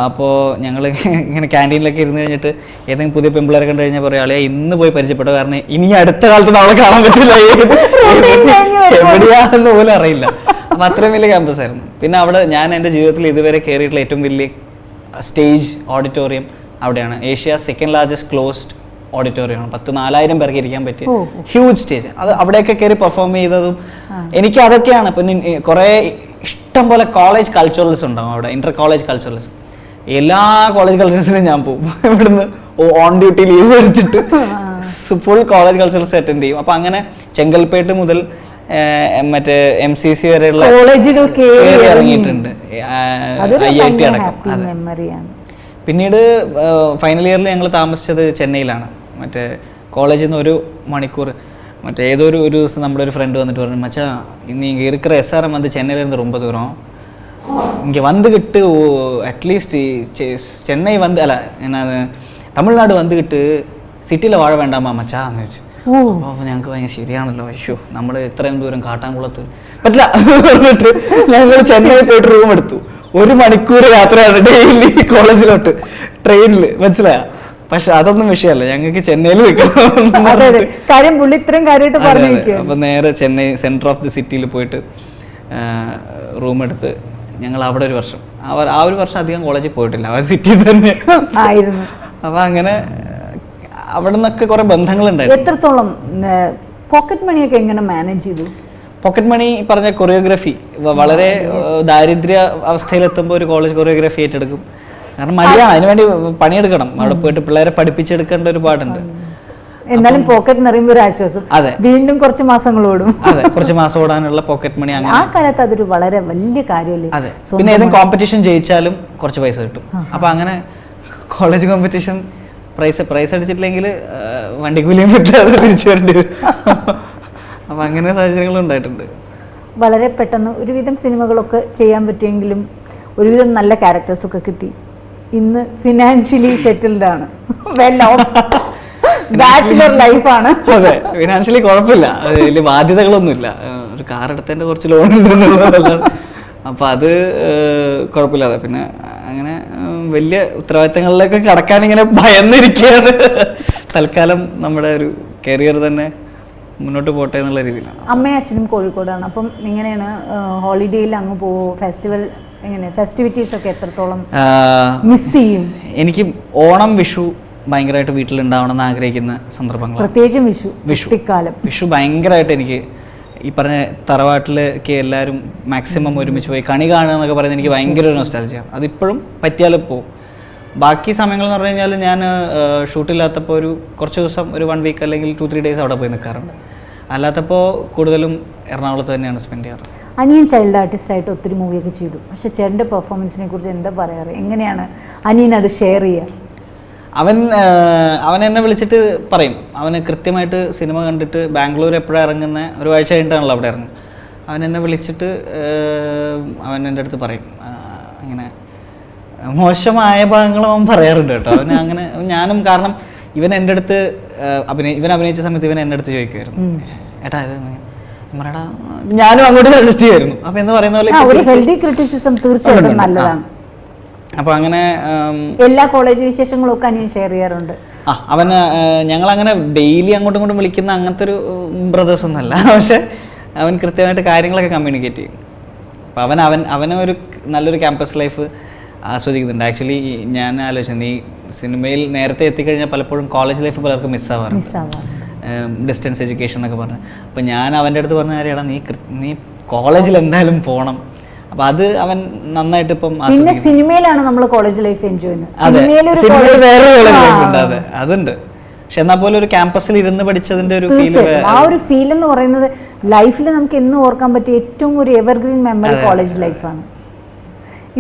അപ്പോൾ ഞങ്ങൾ ഇങ്ങനെ ക്യാൻറ്റീനിലൊക്കെ ഇരുന്ന് കഴിഞ്ഞിട്ട് ഏതെങ്കിലും പുതിയ പെമ്പിളരെ കണ്ടു കഴിഞ്ഞാൽ പറയാം, അളിയാ ഇന്ന് പോയി പരിചയപ്പെട്ടു, കാരണം ഇനി അടുത്ത കാലത്ത് നമ്മളെ കാണാൻ പറ്റില്ല, എവിടെയാണെന്ന് പോലും അറിയില്ല. അപ്പോൾ അത്രയും വലിയ ക്യാമ്പസ് ആയിരുന്നു. പിന്നെ അവിടെ ഞാൻ എൻ്റെ ജീവിതത്തിൽ ഇതുവരെ കയറിയിട്ടുള്ള ഏറ്റവും വലിയ സ്റ്റേജ് ഓഡിറ്റോറിയം അവിടെയാണ്. ഏഷ്യ സെക്കൻഡ് ലാർജസ്റ്റ് ക്ലോസ്ഡ് ഓഡിറ്റോറിയമാണ്. 4,000 പേർക്ക് ഇരിക്കാൻ പറ്റിയ ഹ്യൂജ് സ്റ്റേജ്. അത് അവിടെയൊക്കെ കയറി പെർഫോം ചെയ്തതും എനിക്ക് അതൊക്കെയാണ്. പിന്നെ കുറേ ഇഷ്ടം പോലെ കോളേജ് കൾച്ചറൽസ് ഉണ്ടാവും അവിടെ, ഇന്റർ കോളേജ് കൾച്ചറൽസ്. എല്ലാ കോളേജ് കൾച്ചറൽസിനും ഞാൻ പോകും. ഇവിടുന്ന് ഓൺ ഡ്യൂട്ടി ലീവ് എടുത്തിട്ട് ഫുൾ കോളേജ് കൾച്ചറൽസ് അറ്റൻഡ് ചെയ്യും. അപ്പം അങ്ങനെ ചെങ്കൽപ്പേട്ട് മുതൽ മറ്റേ MCC വരെയുള്ള ഇറങ്ങിയിട്ടുണ്ട്, IIT അടക്കം. പിന്നീട് ഫൈനൽ ഇയറിൽ ഞങ്ങൾ താമസിച്ചത് ചെന്നൈയിലാണ്. മറ്റേ കോളേജിൽ നിന്ന് 1 മണിക്കൂർ ഏതോ ഒരു ദിവസം നമ്മുടെ ഒരു ഫ്രണ്ട് വന്നിട്ട് പറഞ്ഞു, മച്ചാ நீங்கள் இருக்கிற SRM சென்னையிலேருந்து ரொம்ப தூரம், இங்கே வந்துக்கிட்டு அட்லீஸ்ட் சென்னை தமிழ்நாடு வந்துக்கிட்டு സിറ്റിയിൽ വാഴ വേണ്ടാമാ മച്ചാ എന്ന് വെച്ചു. അപ്പോൾ ഞങ്ങൾക്ക് ഭയങ്കര ശരിയാണല്ലോ, അയ്യോ നമ്മൾ ഇത്രയും ദൂരം കാട്ടാൻകുളത്ത് പറ്റില്ല പറഞ്ഞിട്ട് ഞങ്ങൾ ചെന്നൈ പോയിട്ട് റൂം എടുത്തു. 1 മണിക്കൂർ യാത്രയാണ് ഡെയിലി കോളേജിലോട്ട് ട്രെയിനിൽ, മനസ്സിലായ? പക്ഷെ അതൊന്നും വിഷയമല്ല, ഞങ്ങൾക്ക് ചെന്നൈയിൽ അപ്പൊ നേരെ ചെന്നൈ സെന്റർ ഓഫ് ദി സിറ്റിയിൽ പോയിട്ട് റൂം എടുത്ത് ഞങ്ങൾ അവിടെ 1 വർഷം, ആ 1 വർഷം അധികം കോളേജിൽ പോയിട്ടില്ല, ആ സിറ്റിയിൽ തന്നെ ആയിരുന്നു. അപ്പൊ അങ്ങനെ അവിടെ നിന്നൊക്കെ കുറെ ബന്ധങ്ങളുണ്ടായിരുന്നു. എത്രത്തോളം പോക്കറ്റ് മണിയൊക്കെ എങ്ങനെ മാനേജ് ചെയ്തു? പോക്കറ്റ് മണി പറഞ്ഞ കൊറിയോഗ്രാഫി വളരെ ദാരിദ്ര്യ അവസ്ഥയിലെത്തുമ്പോൾ ഒരു കോളേജ് കൊറിയോഗ്രാഫി ഏറ്റെടുക്കും. കാരണം മടിയാണ്, അതിനുവേണ്ടി പണിയെടുക്കണം, അവിടെ പോയിട്ട് പിള്ളേരെ പഠിപ്പിച്ചെടുക്കേണ്ട ഒരു പാടുണ്ട്. എന്നാലും പോക്കറ്റ് നിറയുമ്പോൾ ഒരു ആശ്വാസം. അതെ, വീണ്ടും കുറച്ച് മാസങ്ങൾ ഓടും. അതെ, കുറച്ച് മാസം ഓടാനുള്ള പോക്കറ്റ് മണി. ആ കാലത്ത് അതൊരു വളരെ വലിയ കാര്യമല്ലേ. അതെ, പിന്നെ ഏതെങ്കിലും കോമ്പറ്റീഷൻ ജയിച്ചാലും കുറച്ച് പൈസ കിട്ടും. അപ്പൊ അങ്ങനെ കോളേജ് കോമ്പറ്റീഷൻ പ്രൈസ് അടിച്ചിട്ടില്ലെങ്കിൽ വണ്ടിക്കൂലിയും പറ്റാതെ തിരിച്ചു വരേണ്ടി വരും. അപ്പം അങ്ങനെ സാഹചര്യങ്ങളും ഉണ്ടായിട്ടുണ്ട്. വളരെ പെട്ടെന്ന് ഒരുവിധം സിനിമകളൊക്കെ ചെയ്യാൻ പറ്റിയെങ്കിലും ഒരുവിധം നല്ല ക്യാരക്ടേഴ്സൊക്കെ കിട്ടി. ഇന്ന് ഫിനാൻഷ്യലി സെറ്റിൽഡ് ആണ്, വെൽ ഓഫ്, ബാച്ചിലർ ലൈഫാണ്. അതെ, ഫിനാൻഷ്യലി കുഴപ്പമില്ല, വലിയ ബാധ്യതകളൊന്നുമില്ല. ഒരു കാർ എടുത്തതിൻ്റെ കുറച്ച് ലോൺ ഉണ്ടെന്നുള്ളതല്ലാതെ, അപ്പം അത് കുഴപ്പമില്ലാതെ. പിന്നെ അങ്ങനെ വലിയ ഉത്തരവാദിത്തങ്ങളിലൊക്കെ കടക്കാൻ ഇങ്ങനെ ഭയന്നിരിക്കുകയാണ്. തൽക്കാലം നമ്മുടെ ഒരു കരിയർ തന്നെ മുന്നോട്ട് പോട്ടെ എന്നുള്ള രീതിയിലാണ്. അമ്മയും അച്ഛനും കോഴിക്കോടാണ്. അപ്പം ഇങ്ങനെയാണ് ഹോളിഡേയിൽ അങ്ങ് പോവോ? ഫെസ്റ്റിവൽ എങ്ങനെ, ഫെസ്റ്റിവിറ്റീസ് ഒക്കെ എത്രത്തോളം മിസ് ചെയ്യും? എനിക്ക് ഓണം, വിഷു, ഭയങ്കരമായിട്ട് വീട്ടിലുണ്ടാവണം എന്ന് ആഗ്രഹിക്കുന്ന സന്ദർഭങ്ങൾ. പ്രത്യേകിച്ചും വിഷു ഭയങ്കരമായിട്ട് എനിക്ക് ഈ പറഞ്ഞ തറവാട്ടിലേക്ക് എല്ലാവരും മാക്സിമം ഒരുമിച്ച് പോയി കണി കാണുക എന്നൊക്കെ പറയുന്നത് എനിക്ക് ഭയങ്കര ഒരു നൊസ്റ്റാൾജിയാണ്. അതിപ്പോഴും പറ്റിയാൽ പോവും. ബാക്കി സമയങ്ങൾ എന്ന് പറഞ്ഞു കഴിഞ്ഞാൽ ഞാൻ ഷൂട്ടില്ലാത്തപ്പോൾ കുറച്ച് ദിവസം ഒരു 1 വീക്ക് അല്ലെങ്കിൽ 2-3 ഡേയ്സ് അവിടെ പോയി നിൽക്കാറുണ്ട്. അല്ലാത്തപ്പോൾ കൂടുതലും എറണാകുളത്ത് തന്നെയാണ് സ്പെൻഡ് ചെയ്യാറ്. അനിയൻ ചൈൽഡ് ആർട്ടിസ്റ്റായിട്ട് ഒത്തിരി മൂവിയൊക്കെ ചെയ്തു. പക്ഷെ ചേട്ടൻ്റെ പെർഫോമൻസിനെ കുറിച്ച് എന്താ പറയാറ്? എങ്ങനെയാണ് അനിയൻ അത് ഷെയർ ചെയ്യുക? അവൻ എന്നെ വിളിച്ചിട്ട് പറയും. അവന് കൃത്യമായിട്ട് സിനിമ കണ്ടിട്ട് ബാംഗ്ലൂർ എപ്പോഴാണ് ഇറങ്ങുന്ന ഒരു ആഴ്ച കഴിഞ്ഞിട്ടാണല്ലോ അവിടെ ഇറങ്ങും. അവൻ എന്നെ വിളിച്ചിട്ട് അവൻ എൻ്റെ അടുത്ത് പറയും ഇങ്ങനെ മോശമായ ഭാഗങ്ങളും അവൻ പറയാറുണ്ട് കേട്ടോ. അവന് അങ്ങനെ ഞാനും, കാരണം ഇവൻ എൻ്റെ അടുത്ത് ഇവൻ അഭിനയിച്ച സമയത്ത് ഇവൻ എൻ്റെ അടുത്ത് ചോദിക്കുമായിരുന്നു, ഏട്ടാ ഇത് പറയടാ, ഞാനും അങ്ങോട്ട് സജസ്റ്റ് ചെയ്യുമായിരുന്നു. അപ്പം എന്ന് പറയുന്ന പോലെ ഹെൽത്തി ക്രിറ്റിസിസം തീർച്ചയായിട്ടും നല്ലതാണ്. അപ്പോൾ അങ്ങനെ എല്ലാ കോളേജ് വിശേഷങ്ങളും ഒക്കെ അനിയൻ ഷെയർ ചെയ്യാറുണ്ട്. അവന് ഞങ്ങളങ്ങനെ ഡെയിലി അങ്ങോട്ടും ഇങ്ങോട്ടും വിളിക്കുന്ന അങ്ങനത്തെ ഒരു ബ്രദേഴ്സ് ഒന്നുമല്ല. പക്ഷെ അവൻ കൃത്യമായിട്ട് കാര്യങ്ങളൊക്കെ കമ്മ്യൂണിക്കേറ്റ് ചെയ്യും. അപ്പം അവന് ഒരു നല്ലൊരു ക്യാമ്പസ് ലൈഫ് ആസ്വദിക്കുന്നുണ്ട്. ആക്ച്വലി ഞാൻ ആലോചിച്ചത്, നീ സിനിമയിൽ നേരത്തെ എത്തിക്കഴിഞ്ഞാൽ പലപ്പോഴും കോളേജ് ലൈഫ് പലർക്കും മിസ്സാവാറുണ്ട്, ഡിസ്റ്റൻസ് എഡ്യൂക്കേഷൻ എന്നൊക്കെ പറഞ്ഞ്. അപ്പം ഞാൻ അവൻ്റെ അടുത്ത് പറഞ്ഞ കാര്യമാണ്, നീ കോളേജിൽ എന്തായാലും പോകണം. അപ്പം അത് അവൻ നന്നായിട്ട് ഇപ്പം പിന്നെ സിനിമയിലാണ് നമ്മൾ കോളേജ് ലൈഫ് എൻജോയ് ചെയ്യുന്നത്. സിനിമയിൽ വേറെ കോളേജ് ലൈഫ് ഉണ്ട്, അതെ അതുണ്ട്. പക്ഷെ എന്നാൽ പോലും ഒരു ക്യാമ്പസിൽ ഇരുന്ന് പഠിച്ചതിന്റെ ഒരു ഫീൽ, ആ ഒരു ഫീൽ എന്ന് പറയുന്നത് ലൈഫിൽ നമുക്ക് എന്നും ഓർക്കാൻ പറ്റിയ ഏറ്റവും ഒരു എവർഗ്രീൻ മെമ്മറി കോളേജ് ലൈഫാണ്.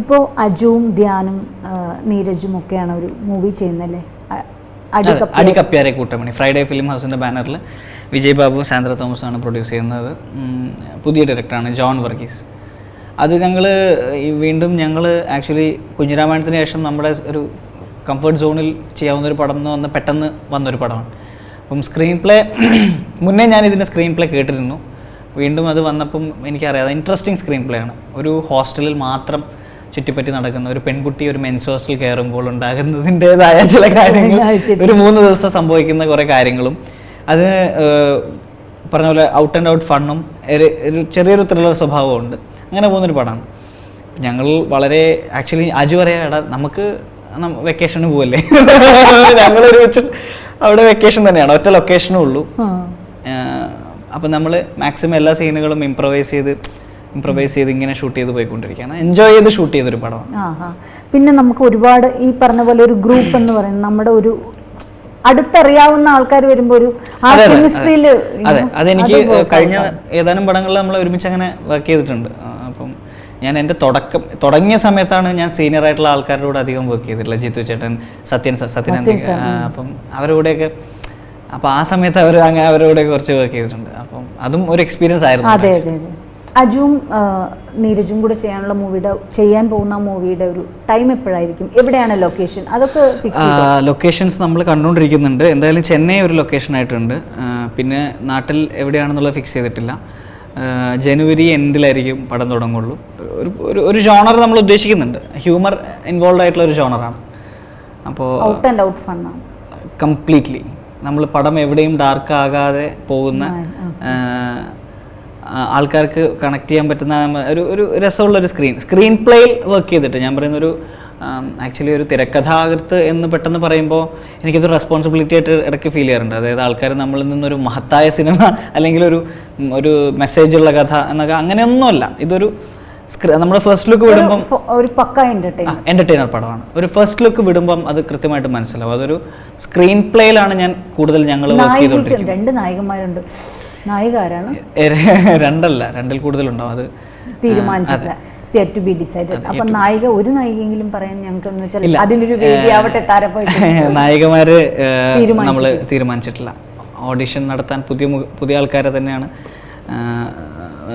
ഇപ്പോൾ അജുവും ധ്യാനും നീരജും ഒക്കെയാണ് ഒരു മൂവി ചെയ്യുന്നല്ലേ, അടികപ്പ്യാരെ കൂട്ടമണി. ഫ്രൈഡേ ഫിലിം ഹൗസിൻ്റെ ബാനറിൽ വിജയ് ബാബു സാന്ദ്ര തോമസാണ് പ്രൊഡ്യൂസ് ചെയ്യുന്നത്. പുതിയ ഡയറക്ടറാണ് ജോൺ വർഗീസ്. അത് വീണ്ടും ഞങ്ങൾ ആക്ച്വലി കുഞ്ഞിരാമായണത്തിന് ശേഷം നമ്മുടെ ഒരു കംഫർട്ട് സോണിൽ ചെയ്യാവുന്നൊരു പടം എന്ന് പെട്ടെന്ന് വന്നൊരു പടമാണ്. അപ്പം സ്ക്രീൻ പ്ലേ മുന്നേ ഞാൻ ഇതിൻ്റെ സ്ക്രീൻ പ്ലേ കേട്ടിരുന്നു. വീണ്ടും അത് വന്നപ്പം എനിക്കറിയാം, ഇൻട്രസ്റ്റിംഗ് സ്ക്രീൻ പ്ലേ ആണ്. ഒരു ഹോസ്റ്റലിൽ മാത്രം ചുറ്റിപ്പറ്റി നടക്കുന്ന ഒരു പെൺകുട്ടി ഒരു മെൻസ് ഹോസ്റ്റൽ കയറുമ്പോൾ ഉണ്ടാകുന്നതിൻ്റെതായ ചില കാര്യങ്ങൾ, ഒരു 3 ദിവസം സംഭവിക്കുന്ന കുറേ കാര്യങ്ങളും, അത് പറഞ്ഞ പോലെ ഔട്ട് ആൻഡ് ഔട്ട് ഫണ്ണും ഒരു ചെറിയൊരു ത്രില്ലർ സ്വഭാവവും ഉണ്ട്. അങ്ങനെ പോകുന്നൊരു പടമാണ്. ഞങ്ങൾ വളരെ ആക്ച്വലി അജു പറയാ, എടാ നമുക്ക് വെക്കേഷന് പോവല്ലേ, ഞങ്ങൾ ഒരുമിച്ച് അവിടെ വെക്കേഷൻ തന്നെയാണ്, ഒറ്റ ലൊക്കേഷനും ഉള്ളൂ. അപ്പം നമ്മൾ മാക്സിമം എല്ലാ സീനുകളും ഇംപ്രവൈസ് ചെയ്ത് ഇങ്ങനെ ഷൂട്ട് ചെയ്ത് പോയിക്കൊണ്ടിരിക്കുകയാണ്. എൻജോയ് ചെയ്ത് ഷൂട്ട് ചെയ്തൊരു പടമാണ്. പിന്നെ നമുക്ക് ഒരുപാട് ഈ പറഞ്ഞ പോലെ ഒരു ഗ്രൂപ്പ് എന്ന് പറയുന്നത് നമ്മുടെ ഒരു അടുത്തറിയാവുന്ന ആൾക്കാർ വരുമ്പോൾ ഒരു കെമിസ്ട്രിയിൽ, അതെ അതെനിക്ക് കഴിഞ്ഞ ഏതാനും പടങ്ങളിൽ നമ്മൾ ഒരുമിച്ച് അങ്ങനെ വർക്ക് ചെയ്തിട്ടുണ്ട്. അപ്പം ഞാൻ എൻ്റെ തുടങ്ങിയ സമയത്താണ് ഞാൻ സീനിയർ ആയിട്ടുള്ള ആൾക്കാരുടെ കൂടെ അധികം വർക്ക് ചെയ്തിട്ടില്ല. ജിത്തു ചേട്ടൻ, സത്യനന്ദി, അപ്പം അവരുടെയൊക്കെ, അപ്പം ആ സമയത്ത് അവരുടെ കുറച്ച് വർക്ക് ചെയ്തിട്ടുണ്ട്. അപ്പം അതും ഒരു എക്സ്പീരിയൻസ് ആയിരുന്നു. അതെ അതെ അതെ. അജുവും നീരജും കൂടെ ചെയ്യാൻ പോകുന്ന മൂവിയുടെ ഒരു ടൈം എപ്പോഴായിരിക്കും, എവിടെയാണ് ലൊക്കേഷൻ, അതൊക്കെ ലൊക്കേഷൻസ് നമ്മൾ കണ്ടുകൊണ്ടിരിക്കുന്നുണ്ട്. എന്തായാലും ചെന്നൈ ഒരു ലൊക്കേഷൻ ആയിട്ടുണ്ട്. പിന്നെ നാട്ടിൽ എവിടെയാണെന്നുള്ളത് ഫിക്സ് ചെയ്തിട്ടില്ല. ജനുവരി എൻഡിലായിരിക്കും പടം തുടങ്ങുള്ളൂ. ഒരു ജോണർ നമ്മൾ ഉദ്ദേശിക്കുന്നുണ്ട്, ഹ്യൂമർ ഇൻവോൾവ് ആയിട്ടുള്ള ഒരു ജോണറാണ്. അപ്പോൾ ഔട്ട് ആൻഡ് ഔട്ട് ഫണ്ണാണ് കംപ്ലീറ്റ്ലി. നമ്മൾ പടം എവിടെയും ഡാർക്ക് ആകാതെ പോകുന്ന, ആൾക്കാർക്ക് കണക്ട് ചെയ്യാൻ പറ്റുന്ന ഒരു രസമുള്ളൊരു സ്ക്രീൻ പ്ലേയിൽ വർക്ക് ചെയ്തിട്ട്, ഞാൻ പറയുന്ന ആക്ച്വലി ഒരു തിരക്കഥാകൃത്ത് എന്ന് പെട്ടെന്ന് പറയുമ്പോൾ എനിക്കതൊരു റെസ്പോൺസിബിലിറ്റി ആയിട്ട് ഇടയ്ക്ക് ഫീൽ ചെയ്യാറുണ്ട്. അതായത് ആൾക്കാർ നമ്മളിൽ നിന്നൊരു മഹത്തായ സിനിമ അല്ലെങ്കിൽ ഒരു മെസ്സേജുള്ള കഥ എന്നൊക്കെ അങ്ങനെയൊന്നുമല്ല. ഇതൊരു നമ്മുടെ ഫസ്റ്റ് ലുക്ക് വിടുമ്പം ഒരു പക്ക എന്റർടൈനർ പടമാണ്. ഒരു ഫസ്റ്റ് ലുക്ക് വിടുമ്പം അത് കൃത്യമായിട്ട് മനസ്സിലാവും. അതൊരു സ്ക്രീൻ പ്ലേയിലാണ് ഞാൻ കൂടുതൽ ഞങ്ങൾ വർക്ക് ചെയ്തുകൊണ്ടിരിക്കുന്നത്. 2 നായകന്മാരുണ്ട്. നായിക ആരാണ്? 2 കൂടുതലുണ്ടാവും. അത് തീരുമാനിച്ചിട്ടില്ല, സെറ്റ് ടു ബി ഡിസൈഡഡ്. അപ്പൊ ഒരു നായികയെങ്കിലും പറയാൻ ഞങ്ങൾക്ക് അതിനൊരു വേദിയാവട്ടെ താരപ്പോയിട്ട്. നായികമാര് നമ്മൾ തീരുമാനിച്ചിട്ടില്ല. ഓഡിഷൻ നടത്താൻ പുതിയ ആൾക്കാരെ തന്നെയാണ്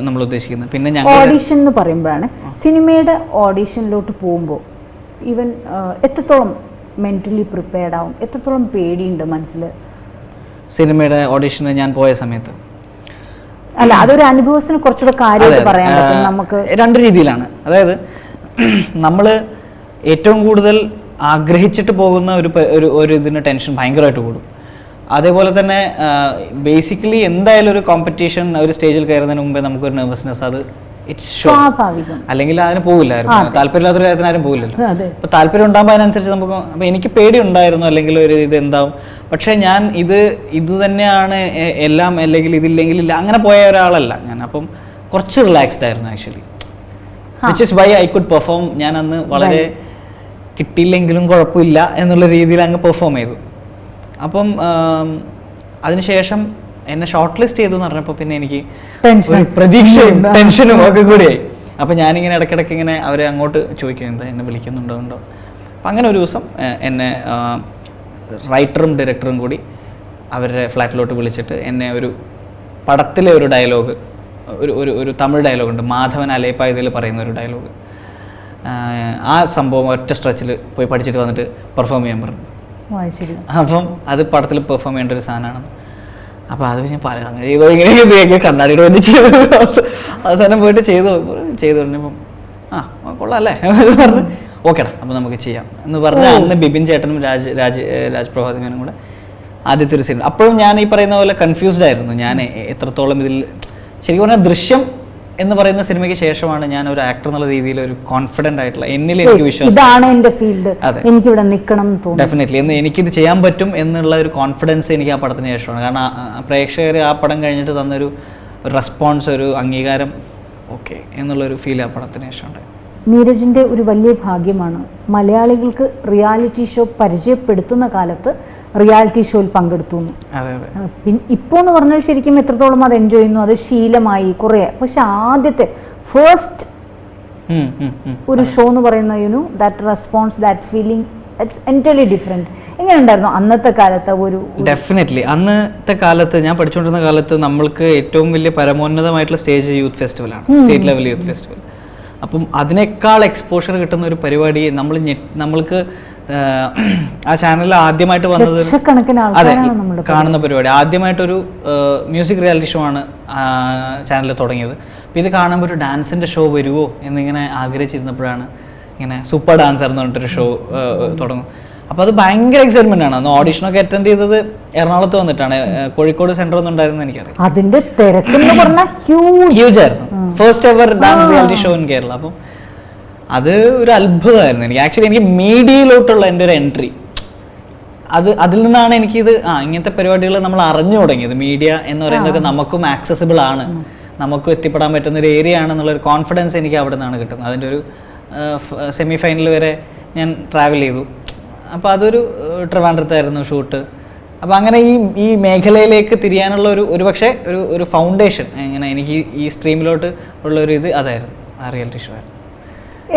നമ്മൾ ഉദ്ദേശിക്കുന്നത്. പിന്നെ ഓഡിഷൻ എന്ന് പറയുമ്പോഴാണ് സിനിമയുടെ ഓഡിഷനിലോട്ട് പോകുമ്പോൾ ഈവൻ എത്രത്തോളം മെന്റലി പ്രിപ്പയർഡ് ആവും, എത്രത്തോളം പേടിയുണ്ട് മനസ്സിൽ? സിനിമയുടെ ഓഡിഷന് ഞാൻ പോയ സമയത്ത് അല്ല, അതൊരു അനുഭവത്തിന് കുറച്ചുകൂടെ കാര്യമായിട്ട് പറയാൻ പറ്റും നമുക്ക്. 2 രീതിയിലാണ്. അതായത് നമ്മൾ ഏറ്റവും കൂടുതൽ ആഗ്രഹിച്ചിട്ട് പോകുന്ന ഒരു ഇതിന് ടെൻഷൻ ഭയങ്കരമായിട്ട് കൂടും. അതേപോലെ തന്നെ ബേസിക്കലി എന്തായാലും ഒരു കോമ്പറ്റീഷൻ, ഒരു സ്റ്റേജിൽ കയറുന്നതിന് മുമ്പേ നമുക്കൊരു നെർവസ്നെസ് അത് ഇറ്റ്സ് ഷോ. സ്വാഭാവികം. അല്ലെങ്കിൽ അതിന് പോവില്ലായിരുന്നു, താല്പര്യമില്ലാത്തൊരു കാര്യത്തിന് ആരും പോവില്ലല്ലോ. അതെ. അപ്പോൾ താല്പര്യം ഉണ്ടാകുമ്പോൾ അതിനനുസരിച്ച് നമുക്ക്, അപ്പോൾ എനിക്ക് പേടി ഉണ്ടായിരുന്നു അല്ലെങ്കിൽ ഒരു ഇത് എന്താവും, പക്ഷേ ഞാൻ ഇത് തന്നെയാണ് എല്ലാം, അല്ലെങ്കിൽ ഇതില്ലെങ്കിൽ ഇല്ല, അങ്ങനെ പോയ ഒരാളല്ല ഞാൻ. അപ്പം കുറച്ച് റിലാക്സ്ഡ് ആയിരുന്നു actually, which is why I could perform. ഞാൻ അന്ന് വളരെ കിട്ടിയില്ലെങ്കിലും കുഴപ്പമില്ല എന്നുള്ള രീതിയിൽ അങ്ങ് പെർഫോം ചെയ്തു. അപ്പം അതിനുശേഷം എന്നെ ഷോർട്ട് ലിസ്റ്റ് ചെയ്തു എന്ന് പറഞ്ഞപ്പോൾ പിന്നെ എനിക്ക് ഒരു പ്രതീക്ഷയും ടെൻഷനും ഒക്കെ കൂടിയായി. അപ്പം ഞാനിങ്ങനെ ഇടയ്ക്കിടയ്ക്ക് ഇങ്ങനെ അവരെ അങ്ങോട്ട് ചോദിക്കും, എന്താ എന്നെ വിളിക്കുന്നുണ്ടോ. അപ്പം അങ്ങനെ ഒരു ദിവസം എന്നെ റൈറ്ററും ഡയറക്ടറും കൂടി അവരുടെ ഫ്ലാറ്റിലോട്ട് വിളിച്ചിട്ട് എന്നെ ഒരു പടത്തിലെ ഒരു ഡയലോഗ്, ഒരു തമിഴ് ഡയലോഗുണ്ട്, മാധവൻ അലേപ്പായതിൽ പറയുന്ന ഒരു ഡയലോഗ്, ആ സംഭവം ഒറ്റ സ്ട്രെച്ചിൽ പോയി പഠിച്ചിട്ട് വന്നിട്ട് പെർഫോം ചെയ്യാൻ പറഞ്ഞു. അപ്പം അത് പടത്തിൽ പെർഫോം ചെയ്യേണ്ട ഒരു സാധനമാണ്. അപ്പോൾ അത് ഞാൻ അങ്ങനെ ചെയ്തോ, ഇങ്ങനെ കണ്ണാടിയുടെ വേണ്ടി ചെയ്തു. അവസാനം പോയിട്ട് ചെയ്തു പറഞ്ഞപ്പം കൊള്ളാം അല്ലേ പറഞ്ഞ് ഓക്കേടാ അപ്പോൾ നമുക്ക് ചെയ്യാം എന്ന് പറഞ്ഞ് അന്ന് ബിപിൻ ചേട്ടനും രാജ് പ്രഭാതിമേനും കൂടെ ആദ്യത്തെ ഒരു സിനിമ. അപ്പോഴും ഞാൻ ഈ പറയുന്ന പോലെ കൺഫ്യൂസ്ഡ് ആയിരുന്നു ഞാൻ എത്രത്തോളം ഇതിൽ. ശരിക്കും പറഞ്ഞാൽ ദൃശ്യം എന്ന് പറയുന്ന സിനിമയ്ക്ക് ശേഷമാണ് ഞാൻ ഒരു ആക്ടർ എന്നുള്ള രീതിയിൽ ഒരു കോൺഫിഡന്റ് ആയിട്ടുള്ള, എന്നിൽ എനിക്ക് വിശ്വാസം, ഇതാണ് എന്റെ ഫീൽഡ്, എനിക്കിവിടെ നിൽക്കണം എന്ന് തോന്നുന്നു. ഡെഫിനറ്റ്ലി എനിക്കിത് ചെയ്യാൻ പറ്റും എന്നുള്ള ഒരു കോൺഫിഡൻസ് എനിക്ക് ആ പടത്തിന് ശേഷമാണ്. കാരണം പ്രേക്ഷകർ ആ പടം കഴിഞ്ഞിട്ട് തന്നൊരു റെസ്പോൺസ്, ഒരു അംഗീകാരം, ഓക്കെ എന്നുള്ളൊരു ഫീൽ ആ പടത്തിന് ശേഷമുണ്ട്. നീരജിന്റെ ഒരു വലിയ ഭാഗ്യമാണ് മലയാളികൾക്ക് റിയാലിറ്റി ഷോ പരിചയപ്പെടുത്തുന്ന കാലത്ത് റിയാലിറ്റി ഷോയിൽ പങ്കെടുത്തു. പിന്നെ ഇപ്പോൾ എന്ന് പറഞ്ഞാൽ ശരിക്കും എത്രത്തോളം അത് എൻജോയ് ചെയ്യുന്നു, അത് ശീലമായി കുറേ. പക്ഷെ ആദ്യത്തെ ഫസ്റ്റ് ഒരു ഷോ എന്ന് പറയുന്ന that response, that feeling, it's entirely different. എങ്ങനെ ഉണ്ടായിരുന്നു അന്നത്തെ കാലത്ത് ഒരു? ഡെഫിനറ്റ്ലി അന്നത്തെ കാലത്ത്, ഞാൻ പഠിച്ചുകൊണ്ടിരുന്ന കാലത്ത് നമ്മൾക്ക് ഏറ്റവും വലിയ പരമോന്നതമായിട്ടുള്ള സ്റ്റേജ് യൂത്ത് ഫെസ്റ്റിവലാണ്, സ്റ്റേറ്റ് ലെവൽ യൂത്ത് ഫെസ്റ്റിവൽ. അപ്പം അതിനേക്കാൾ എക്സ്പോഷർ കിട്ടുന്ന ഒരു പരിപാടി നമ്മൾക്ക് ആ ചാനലിൽ ആദ്യമായിട്ട് വന്നത്, അതെ, കാണുന്ന പരിപാടി ആദ്യമായിട്ടൊരു മ്യൂസിക് റിയാലിറ്റി ഷോ ആണ് ചാനലിൽ തുടങ്ങിയത്. അപ്പോൾ ഇത് കാണുമ്പോൾ ഒരു ഡാൻസിൻ്റെ ഷോ വരുമോ എന്നിങ്ങനെ ആഗ്രഹിച്ചിരുന്നപ്പോഴാണ് ഇങ്ങനെ സൂപ്പർ ഡാൻസർ എന്ന് പറഞ്ഞിട്ടൊരു ഷോ തുടങ്ങും. അപ്പോൾ അത് ഭയങ്കര എക്സൈറ്റ്മെന്റ് ആണ്. അന്ന് ഓഡിഷനൊക്കെ അറ്റൻഡ് ചെയ്തത് എറണാകുളത്ത് വന്നിട്ടാണ്, കോഴിക്കോട് സെന്റർ ഒന്നും ഉണ്ടായിരുന്നു എനിക്കറിയാം. അതിന്റെ തിരക്കെന്ന് പറഞ്ഞാൽ ഹ്യൂജ് ആയിരുന്നു, first ever dance reality show in Kerala. അപ്പം അത് ഒരു അത്ഭുതമായിരുന്നു എനിക്ക്. ആക്ച്വലി എനിക്ക് മീഡിയയിലോട്ടുള്ള എൻ്റെ ഒരു എൻട്രി, അതിൽ നിന്നാണ് എനിക്കിത് ഇങ്ങനത്തെ പരിപാടികൾ നമ്മൾ അറിഞ്ഞു തുടങ്ങിയത്. മീഡിയ എന്ന് പറയുന്നതൊക്കെ നമുക്കും ആക്സസിബിൾ ആണ്, നമുക്കും എത്തിപ്പെടാൻ പറ്റുന്ന ഒരു ഏരിയ ആണെന്നുള്ളൊരു കോൺഫിഡൻസ് എനിക്ക് അവിടെ നിന്നാണ് കിട്ടുന്നത്. അതിൻ്റെ ഒരു സെമി ഫൈനൽ വരെ ഞാൻ ട്രാവൽ ചെയ്തു. അപ്പോൾ അതൊരു ട്രിവാൻഡ്രത്തായിരുന്നു ഷൂട്ട്. അപ്പോൾ അങ്ങനെ ഈ മേഖലയിലേക്ക് തിരിയാനുള്ള ഒരു പക്ഷേ ഒരു ഫൗണ്ടേഷൻ ഇങ്ങനെ എനിക്ക് ഈ സ്ട്രീമിലോട്ട് ഉള്ളൊരു ഇത് അതായിരുന്നു, ആ റിയാലിറ്റി ഷോ ആയിരുന്നു.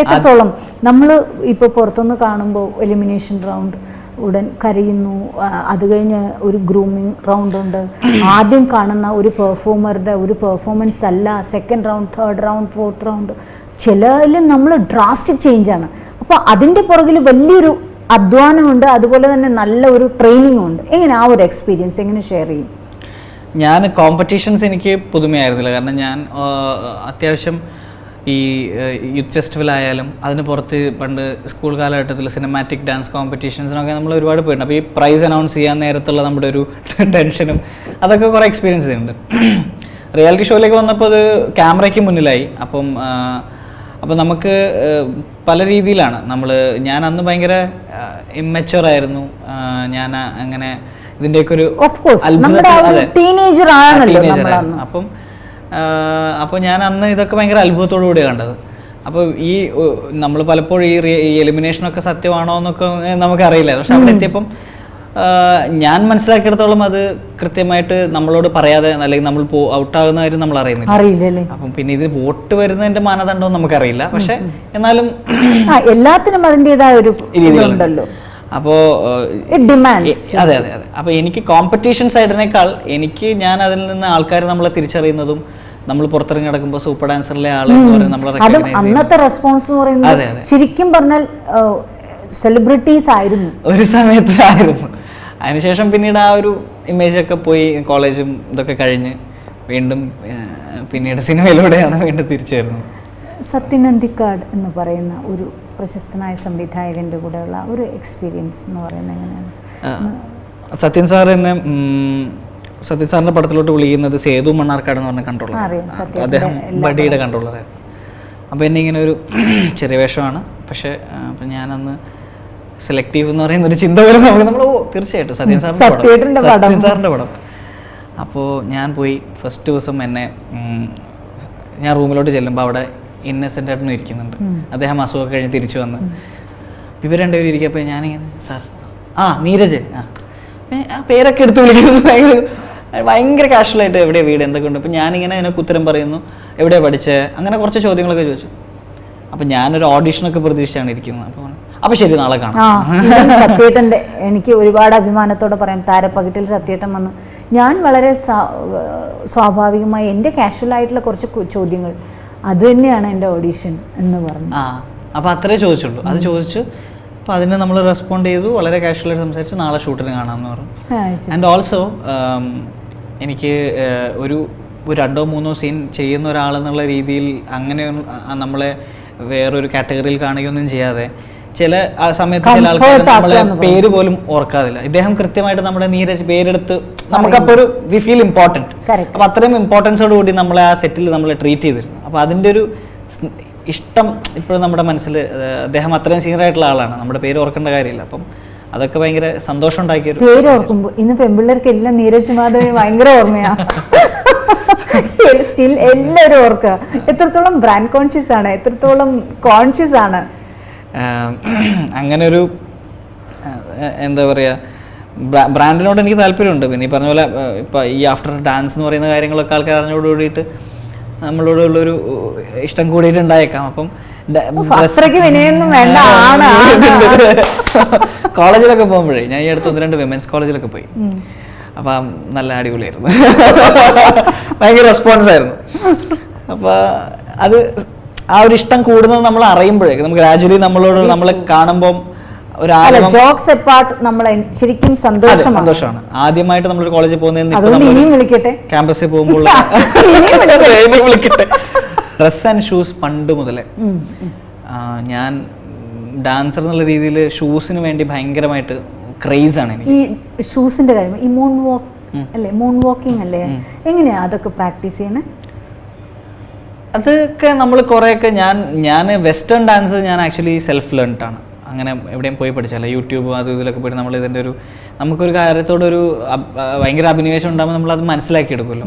എത്രത്തോളം നമ്മൾ ഇപ്പോൾ പുറത്തുനിന്ന് കാണുമ്പോൾ എലിമിനേഷൻ റൗണ്ട് ഉടൻ കരയുന്നു, അത് കഴിഞ്ഞ് ഒരു ഗ്രൂമിങ് റൗണ്ട് ഉണ്ട്, ആദ്യം കാണുന്ന ഒരു പെർഫോമറുടെ ഒരു പെർഫോമൻസ് അല്ല, second round, third round, fourth round, ചിലതിൽ നമ്മൾ ഡ്രാസ്റ്റിക് ചേഞ്ചാണ്. അപ്പോൾ അതിൻ്റെ പുറകിൽ വലിയൊരു അധ്വാനമുണ്ട്, അതുപോലെ തന്നെ നല്ല ഒരു ട്രെയിനിങ് ഉണ്ട്. എങ്ങനെ ആ ഒരു എക്സ്പീരിയൻസ് എങ്ങനെ ഷെയർ ചെയ്യും? ഞാൻ കോമ്പറ്റീഷൻസ് എനിക്ക് പുതുമയായിരുന്നില്ല. കാരണം ഞാൻ അത്യാവശ്യം ഈ യൂത്ത് ഫെസ്റ്റിവൽ ആയാലും അതിന് പുറത്ത് പണ്ട് സ്കൂൾ കാലഘട്ടത്തിൽ സിനിമാറ്റിക് ഡാൻസ് കോമ്പറ്റീഷൻസിനൊക്കെ നമ്മൾ ഒരുപാട് പോയിട്ടുണ്ട്. അപ്പോൾ ഈ പ്രൈസ് അനൗൺസ് ചെയ്യാൻ നേരത്തുള്ള നമ്മുടെ ഒരു ടെൻഷനും അതൊക്കെ കുറേ എക്സ്പീരിയൻസ് ചെയ്യുന്നുണ്ട്. റിയാലിറ്റി ഷോയിലേക്ക് വന്നപ്പോൾ അത് ക്യാമറയ്ക്ക് മുന്നിലായി. അപ്പം നമുക്ക് പല രീതിയിലാണ് ഞാൻ അന്ന് ഭയങ്കര ഇമ്മച്വർ ആയിരുന്നു. ഞാൻ അങ്ങനെ ഇതിൻ്റെയൊക്കെ ഒരു ടീനേജറായിരുന്നു. അപ്പോൾ ഞാൻ അന്ന് ഇതൊക്കെ ഭയങ്കര അത്ഭുതത്തോടു കൂടിയാണ് കണ്ടത്. അപ്പോൾ നമ്മൾ പലപ്പോഴും ഈ എലിമിനേഷനൊക്കെ സത്യമാണോ എന്നൊക്കെ നമുക്കറിയില്ല. പക്ഷെ അവിടെ എത്തിയപ്പം ഞാൻ മനസ്സിലാക്കിയെടുത്തോളം അത് കൃത്യമായിട്ട് നമ്മളോട് പറയാതെ, അല്ലെങ്കിൽ നമ്മൾ ഔട്ടാകുന്ന കാര്യം നമ്മൾ അറിയുന്നില്ല. അപ്പം പിന്നെ ഇത് വോട്ട് വരുന്നതിന്റെ മാനദണ്ഡം നമുക്കറിയില്ല. പക്ഷെ എന്നാലും എല്ലാത്തിനും അതിൻ്റെതായ ഒരു രീതികളുണ്ടല്ലോ. അപ്പോൾ അതെ. അപ്പോൾ എനിക്ക് കോമ്പറ്റീഷൻ സൈഡിനേക്കാൾ ഞാൻ അതിൽ നിന്ന് ആൾക്കാർ നമ്മളെ തിരിച്ചറിയുന്നതും, നമ്മൾ പുറത്തിറങ്ങി നടക്കുമ്പോൾ സൂപ്പർ ഡാൻസറിലെ അന്നത്തെ റെസ്പോൺസ് എന്ന് പറയുന്നത് ശരിക്കും പറഞ്ഞാൽ സെലിബ്രിറ്റീസ് ആയിരുന്നു ഒരു സമയത്ത് ആയിരുന്നു. അതിനുശേഷം പിന്നീട് ആ ഒരു ഇമേജ് ഒക്കെ പോയി, കോളേജും ഇതൊക്കെ കഴിഞ്ഞ് വീണ്ടും പിന്നീട് സിനിമയിലൂടെയാണ് വീണ്ടും തിരിച്ചു വരുന്നത്. സത്യൻ അന്തിക്കാട് എന്ന് പറയുന്ന ഒരു പ്രശസ്തനായ സംവിധായകൻ്റെ കൂടെയുള്ള ഒരു എക്സ്പീരിയൻസ് എന്ന് പറയുന്നത് എങ്ങനെയാണ്? സത്യൻ സാറിന്റെ പടത്തിലോട്ട് വിളിക്കുന്നത് സേതു മണ്ണാർക്കാട് എന്ന് പറഞ്ഞ കൺട്രോളർ, അദ്ദേഹം ബഡിയുടെ കൺട്രോളറായിരുന്നു. അപ്പോൾ എന്നെ ഇങ്ങനെ ഒരു ചെറിയ വേഷമാണ്, പക്ഷേ അപ്പം ഞാനന്ന് സെലക്റ്റീവ് എന്ന് പറയുന്ന ഒരു ചിന്ത പോലെ നമ്മൾ തീർച്ചയായിട്ടും സത്യൻ സാറിൻ്റെ പടം. അപ്പോൾ ഞാൻ പോയി ഫസ്റ്റ് ദിവസം എന്നെ ഞാൻ റൂമിലോട്ട് ചെല്ലുമ്പോൾ അവിടെ ഇന്നസെൻ്റ് ആയിട്ടൊന്നും ഇരിക്കുന്നുണ്ട്. അദ്ദേഹം അസുഖമൊക്കെ കഴിഞ്ഞ് തിരിച്ചു വന്ന് ഇവർ രണ്ടുപേരും ഇരിക്കുമ്പോൾ ഞാനിങ്ങനെ സാർ നീരജ് ആ പേരൊക്കെ എടുത്ത് വിളിക്കുന്നത് ഭയങ്കര കാഷ്വലായിട്ട് എവിടെയാണ് വീട് എന്തൊക്കെ ഉണ്ട്. അപ്പം ഞാനിങ്ങനെ അതിനൊക്കെ ഉത്തരം പറയുന്നു, എവിടെയാണ് പഠിച്ചത്, അങ്ങനെ കുറച്ച് ചോദ്യങ്ങളൊക്കെ ചോദിച്ചു. അപ്പം ഞാനൊരു ഓഡിഷനൊക്കെ പ്രതീക്ഷിച്ചാണ് ഇരിക്കുന്നത്. അപ്പോൾ ശരി, നാളെ കാണാം. സത്യേട്ടൻ്റെ എനിക്ക് ഒരുപാട് അഭിമാനത്തോടെ പറയാം, താരപ്പകിട്ടിൽ സത്യേട്ടൻ വന്ന് ഞാൻ വളരെ സ്വാഭാവികമായി എൻ്റെ കാഷ്വലായിട്ടുള്ള കുറച്ച് ചോദ്യങ്ങൾ അത് തന്നെയാണ് എൻ്റെ ഓഡീഷൻ എന്ന് പറഞ്ഞു. അപ്പോൾ അത്രേ ചോദിച്ചുള്ളൂ. അത് ചോദിച്ചു, അപ്പോൾ അതിന് നമ്മൾ റെസ്പോണ്ട് ചെയ്തു, വളരെ കാഷ്വലായിട്ട് സംസാരിച്ച് നാളെ ഷൂട്ടിന് കാണാമെന്ന് പറഞ്ഞു. ആൻഡ് ഓൾസോ എനിക്ക് ഒരു 2-3 സീൻ ചെയ്യുന്ന ഒരാളെന്നുള്ള രീതിയിൽ അങ്ങനെ നമ്മളെ വേറൊരു കാറ്റഗറിയിൽ കാണുകയൊന്നും ചെയ്യാതെ ചില ആ സമയത്ത് ചില ആൾക്കാർ നമ്മളെ പേര് പോലും ഓർക്കാതില്ല. ഇദ്ദേഹം കൃത്യമായിട്ട് നമ്മുടെ നീരജ് പേരെടുത്ത് നമുക്കപ്പോൾ ഒരു വി ഫീൽ ഇമ്പോർട്ടൻറ്റ്. അപ്പോൾ അത്രയും ഇമ്പോർട്ടൻസോട് കൂടി നമ്മളെ ആ സെറ്റിൽ നമ്മളെ ട്രീറ്റ് ചെയ്തിരുന്നു. അപ്പോൾ അതിൻ്റെ ഒരു ഇഷ്ടം ഇപ്പോഴും നമ്മുടെ മനസ്സിൽ, അദ്ദേഹം അത്രയും സീനിയർ ആയിട്ടുള്ള ആളാണ്, നമ്മുടെ പേര് ഓർക്കേണ്ട കാര്യമില്ല. അപ്പം അതൊക്കെ ഭയങ്കര സന്തോഷം ഉണ്ടാക്കിയൊരു പേര് ഓർക്കുമ്പോൾ ഇന്ന് പെൺപിള്ളേർക്ക് എല്ലാം നീരജ് മാധവി ഭയങ്കര ഓർമ്മയാണ്. സ്റ്റിൽ എല്ലാവരും ഓർക്കുക. എത്രത്തോളം ബ്രാൻഡ് കോൺഷ്യസ് ആണ്, എത്രത്തോളം കോൺഷ്യസ് ആണ്. അങ്ങനെ ഒരു എന്താ പറയുക, ബ്രാൻഡിനോട് എനിക്ക് താല്പര്യമുണ്ട്. പിന്നെ ഈ പറഞ്ഞ പോലെ ഇപ്പം ഈ ആഫ്റ്റർ ഡാൻസ് എന്ന് പറയുന്ന കാര്യങ്ങളൊക്കെ ആൾക്കാർ അറിഞ്ഞോട് കൂടിയിട്ട് നമ്മളോടുള്ളൊരു ഇഷ്ടം കൂടിയിട്ടുണ്ടായേക്കാം. അപ്പം കോളേജിലൊക്കെ പോകുമ്പോഴേ ഞാൻ ഈ അടുത്ത് 1-2 വിമൻസ് കോളേജിലൊക്കെ പോയി. അപ്പം നല്ല അടിപൊളിയായിരുന്നു, ഭയങ്കര റെസ്പോൺസ് ആയിരുന്നു. അപ്പോൾ അത് ആ ഒരു ഇഷ്ടം കൂടുന്നത് നമ്മൾ അറിയുമ്പോഴേക്കും നമുക്ക് ഗ്രാജുവലി നമ്മളെ കാണുമ്പോൾ ജോക്സ് എപ്പാർട്ട് നമ്മളെ ശരിക്കും സന്തോഷമാണ്. ആദ്യമായിട്ട് നമ്മളൊരു കോളേജിൽ പോകുന്നതിന് ക്യാമ്പസിൽ പോകുമ്പോൾ വിളിക്കട്ടെ. ഡ്രസ് ആൻഡ് ഷൂസ് പണ്ട് മുതലേ ഞാൻ ഡാൻസർ എന്നുള്ള രീതിയിൽ ഷൂസിന് വേണ്ടി ഭയങ്കരമായിട്ട് ക്രേസ് ആണ് എനിക്ക്. ഈ ഷൂസിന്റെ കാര്യം, ഈ മൂൺ വാക്ക് അല്ലേ, മൂൺ വാക്കിംഗ് അല്ലേ, എങ്ങനെയാ അതൊക്കെ പ്രാക്ടീസ് ചെയ്യണേ? അതൊക്കെ നമ്മൾ കുറേയൊക്കെ ഞാൻ വെസ്റ്റേൺ ഡാൻസ് ഞാൻ ആക്ച്വലി സെൽഫ് ലേൺഡ് ആണ്. അങ്ങനെ എവിടെയും പോയി പഠിച്ചല്ല, യൂട്യൂബ് അത് ഇതിലൊക്കെ പോയിട്ട് നമ്മൾ ഇതിൻ്റെ നമുക്കൊരു കാര്യത്തോടൊരു ഭയങ്കര അഭിനിവേശം ഉണ്ടാകുമ്പോൾ നമ്മളത് മനസ്സിലാക്കിയെടുക്കുമല്ലോ.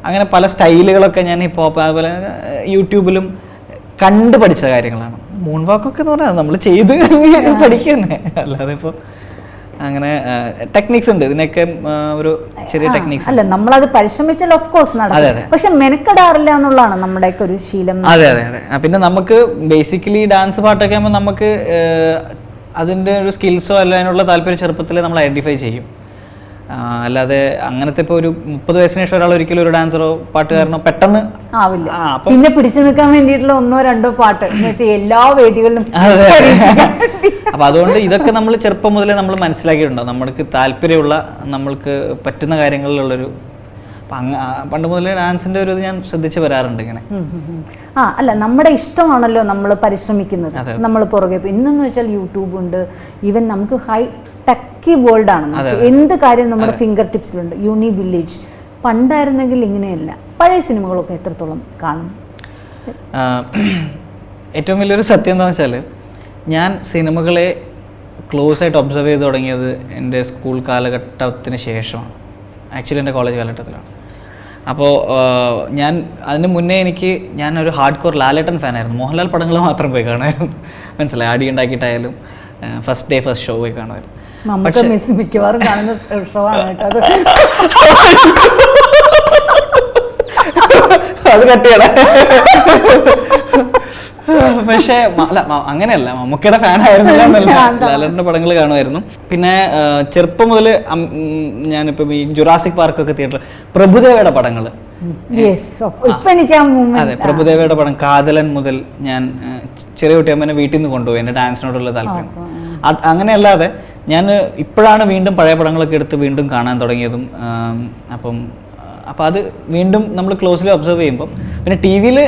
അങ്ങനെ പല സ്റ്റൈലുകളൊക്കെ ഞാൻ ഹിപ്പ് ഹോപ്പ് അതുപോലെ യൂട്യൂബിലും കണ്ട് പഠിച്ച കാര്യങ്ങളാണ്. മൂൺ വാക്കൊക്കെ എന്ന് പറഞ്ഞാൽ നമ്മൾ ചെയ്ത് പഠിക്കുന്നേ, അല്ലാതെ ഇപ്പോൾ അങ്ങനെ ടെക്നിക്സ് ഉണ്ട്, ഇതിനൊക്കെ ഒരു ചെറിയ ടെക്നിക്സ് അല്ല, നമ്മളത് പരിശ്രമിച്ചാൽ ഓഫ് കോഴ്സ് നടക്കും, പക്ഷെ മെനക്കെടാറില്ല എന്നുള്ളതാണ് നമ്മുടെയൊക്കെ ഒരു ശീലം. അതെ. പിന്നെ നമുക്ക് ബേസിക്കലി ഡാൻസ് പാട്ടൊക്കെ ആകുമ്പോൾ നമുക്ക് അതിൻ്റെ ഒരു സ്കിൽസോ അല്ല അതിനുള്ള താല്പര്യം ചെറുപ്പത്തിൽ നമ്മൾ ഐഡൻറ്റിഫൈ ചെയ്യും. അല്ലാതെ അങ്ങനത്തെ ഇപ്പോൾ ഒരു 30 വയസ്സിന് ശേഷം ഒരാൾ ഒരിക്കലും ഒരു ഡാൻസറോ പാട്ടുകാരനോ പെട്ടെന്ന് ആവില്ല. പിന്നെ പിടിച്ചു നിൽക്കാൻ വേണ്ടിയിട്ടുള്ള 1-2 പാട്ട് എല്ലാ വേദികളിലും. അപ്പൊ അതുകൊണ്ട് ഇതൊക്കെ നമ്മൾ ചെറുപ്പം മുതലേ നമ്മൾ മനസ്സിലാക്കിയിട്ടുണ്ടാവും, നമ്മൾക്ക് താല്പര്യമുള്ള നമ്മൾക്ക് പറ്റുന്ന കാര്യങ്ങളിലുള്ളൊരു. പണ്ട് മുതലേ ഡാൻസിന്റെ ഒരു ഞാൻ ശ്രദ്ധിച്ചു വരാറുണ്ട് ഇങ്ങനെ. അല്ല, നമ്മുടെ ഇഷ്ടമാണല്ലോ നമ്മൾ പരിശ്രമിക്കുന്നത്, നമ്മൾ പുറകെ. ഇന്നെന്ന് വെച്ചാൽ യൂട്യൂബ് ഉണ്ട്, ഈവൻ നമുക്ക് ഹൈ ടെക്കി വേൾഡ് ആണ്, എന്ത് കാര്യം നമ്മുടെ ഫിംഗർ ടിപ്സിലുണ്ട്. യൂണി വില്ലേജ് പണ്ടായിരുന്നെങ്കിൽ ഇങ്ങനെയല്ല. പഴയ സിനിമകളൊക്കെ എത്രത്തോളം കാണും? ഏറ്റവും വലിയൊരു സത്യം എന്താണെന്ന് വെച്ചാൽ ഞാൻ സിനിമകളെ ക്ലോസ് ആയിട്ട് ഒബ്സർവ് ചെയ്ത് തുടങ്ങിയത് എൻ്റെ സ്കൂൾ കാലഘട്ടത്തിന് ശേഷമാണ്, ആക്ച്വലി എൻ്റെ കോളേജ് കാലഘട്ടത്തിലാണ്. അപ്പോൾ ഞാൻ അതിന് മുന്നേ ഞാനൊരു ഹാർഡ് കോർ ലാലേട്ടൻ ഫാനായിരുന്നു. മോഹൻലാൽ പടങ്ങൾ മാത്രം പോയി കാണുമായിരുന്നു, മനസ്സിലായി, അടി ഉണ്ടാക്കിയിട്ടായാലും ഫസ്റ്റ് ഡേ ഫസ്റ്റ് ഷോ പോയി കാണുമായിരുന്നു. മിക്കവാറും കാണുന്ന ഷോ ആണ് കേട്ടോ അത് കട്ടിയാണ്. പക്ഷേ അങ്ങനെയല്ല, മമ്മൂക്കയുടെ ഫാൻ ആയിരുന്നില്ല എന്നല്ല, ലാലേട്ടൻ്റെ പടങ്ങൾ കാണുമായിരുന്നു. പിന്നെ ചെറുപ്പം മുതൽ ഞാനിപ്പം ഈ ജുറാസിക് പാർക്കൊക്കെ തിയേറ്ററിൽ പ്രഭുദേവയുടെ പടങ്ങൾ, അതെ, പ്രഭുദേവയുടെ പടം കാതലൻ മുതൽ ഞാൻ ചെറിയ കുട്ടിയമ്മനെ വീട്ടിൽ നിന്ന് കൊണ്ടുപോയി എൻ്റെ ഡാൻസിനോടുള്ള താല്പര്യം. അങ്ങനെയല്ലാതെ ഞാൻ ഇപ്പോഴാണ് വീണ്ടും പഴയ പടങ്ങളൊക്കെ എടുത്ത് വീണ്ടും കാണാൻ തുടങ്ങിയതും. അപ്പം അത് വീണ്ടും നമ്മൾ ക്ലോസ്ലി ഒബ്സർവ് ചെയ്യുമ്പം പിന്നെ ടി വിയിൽ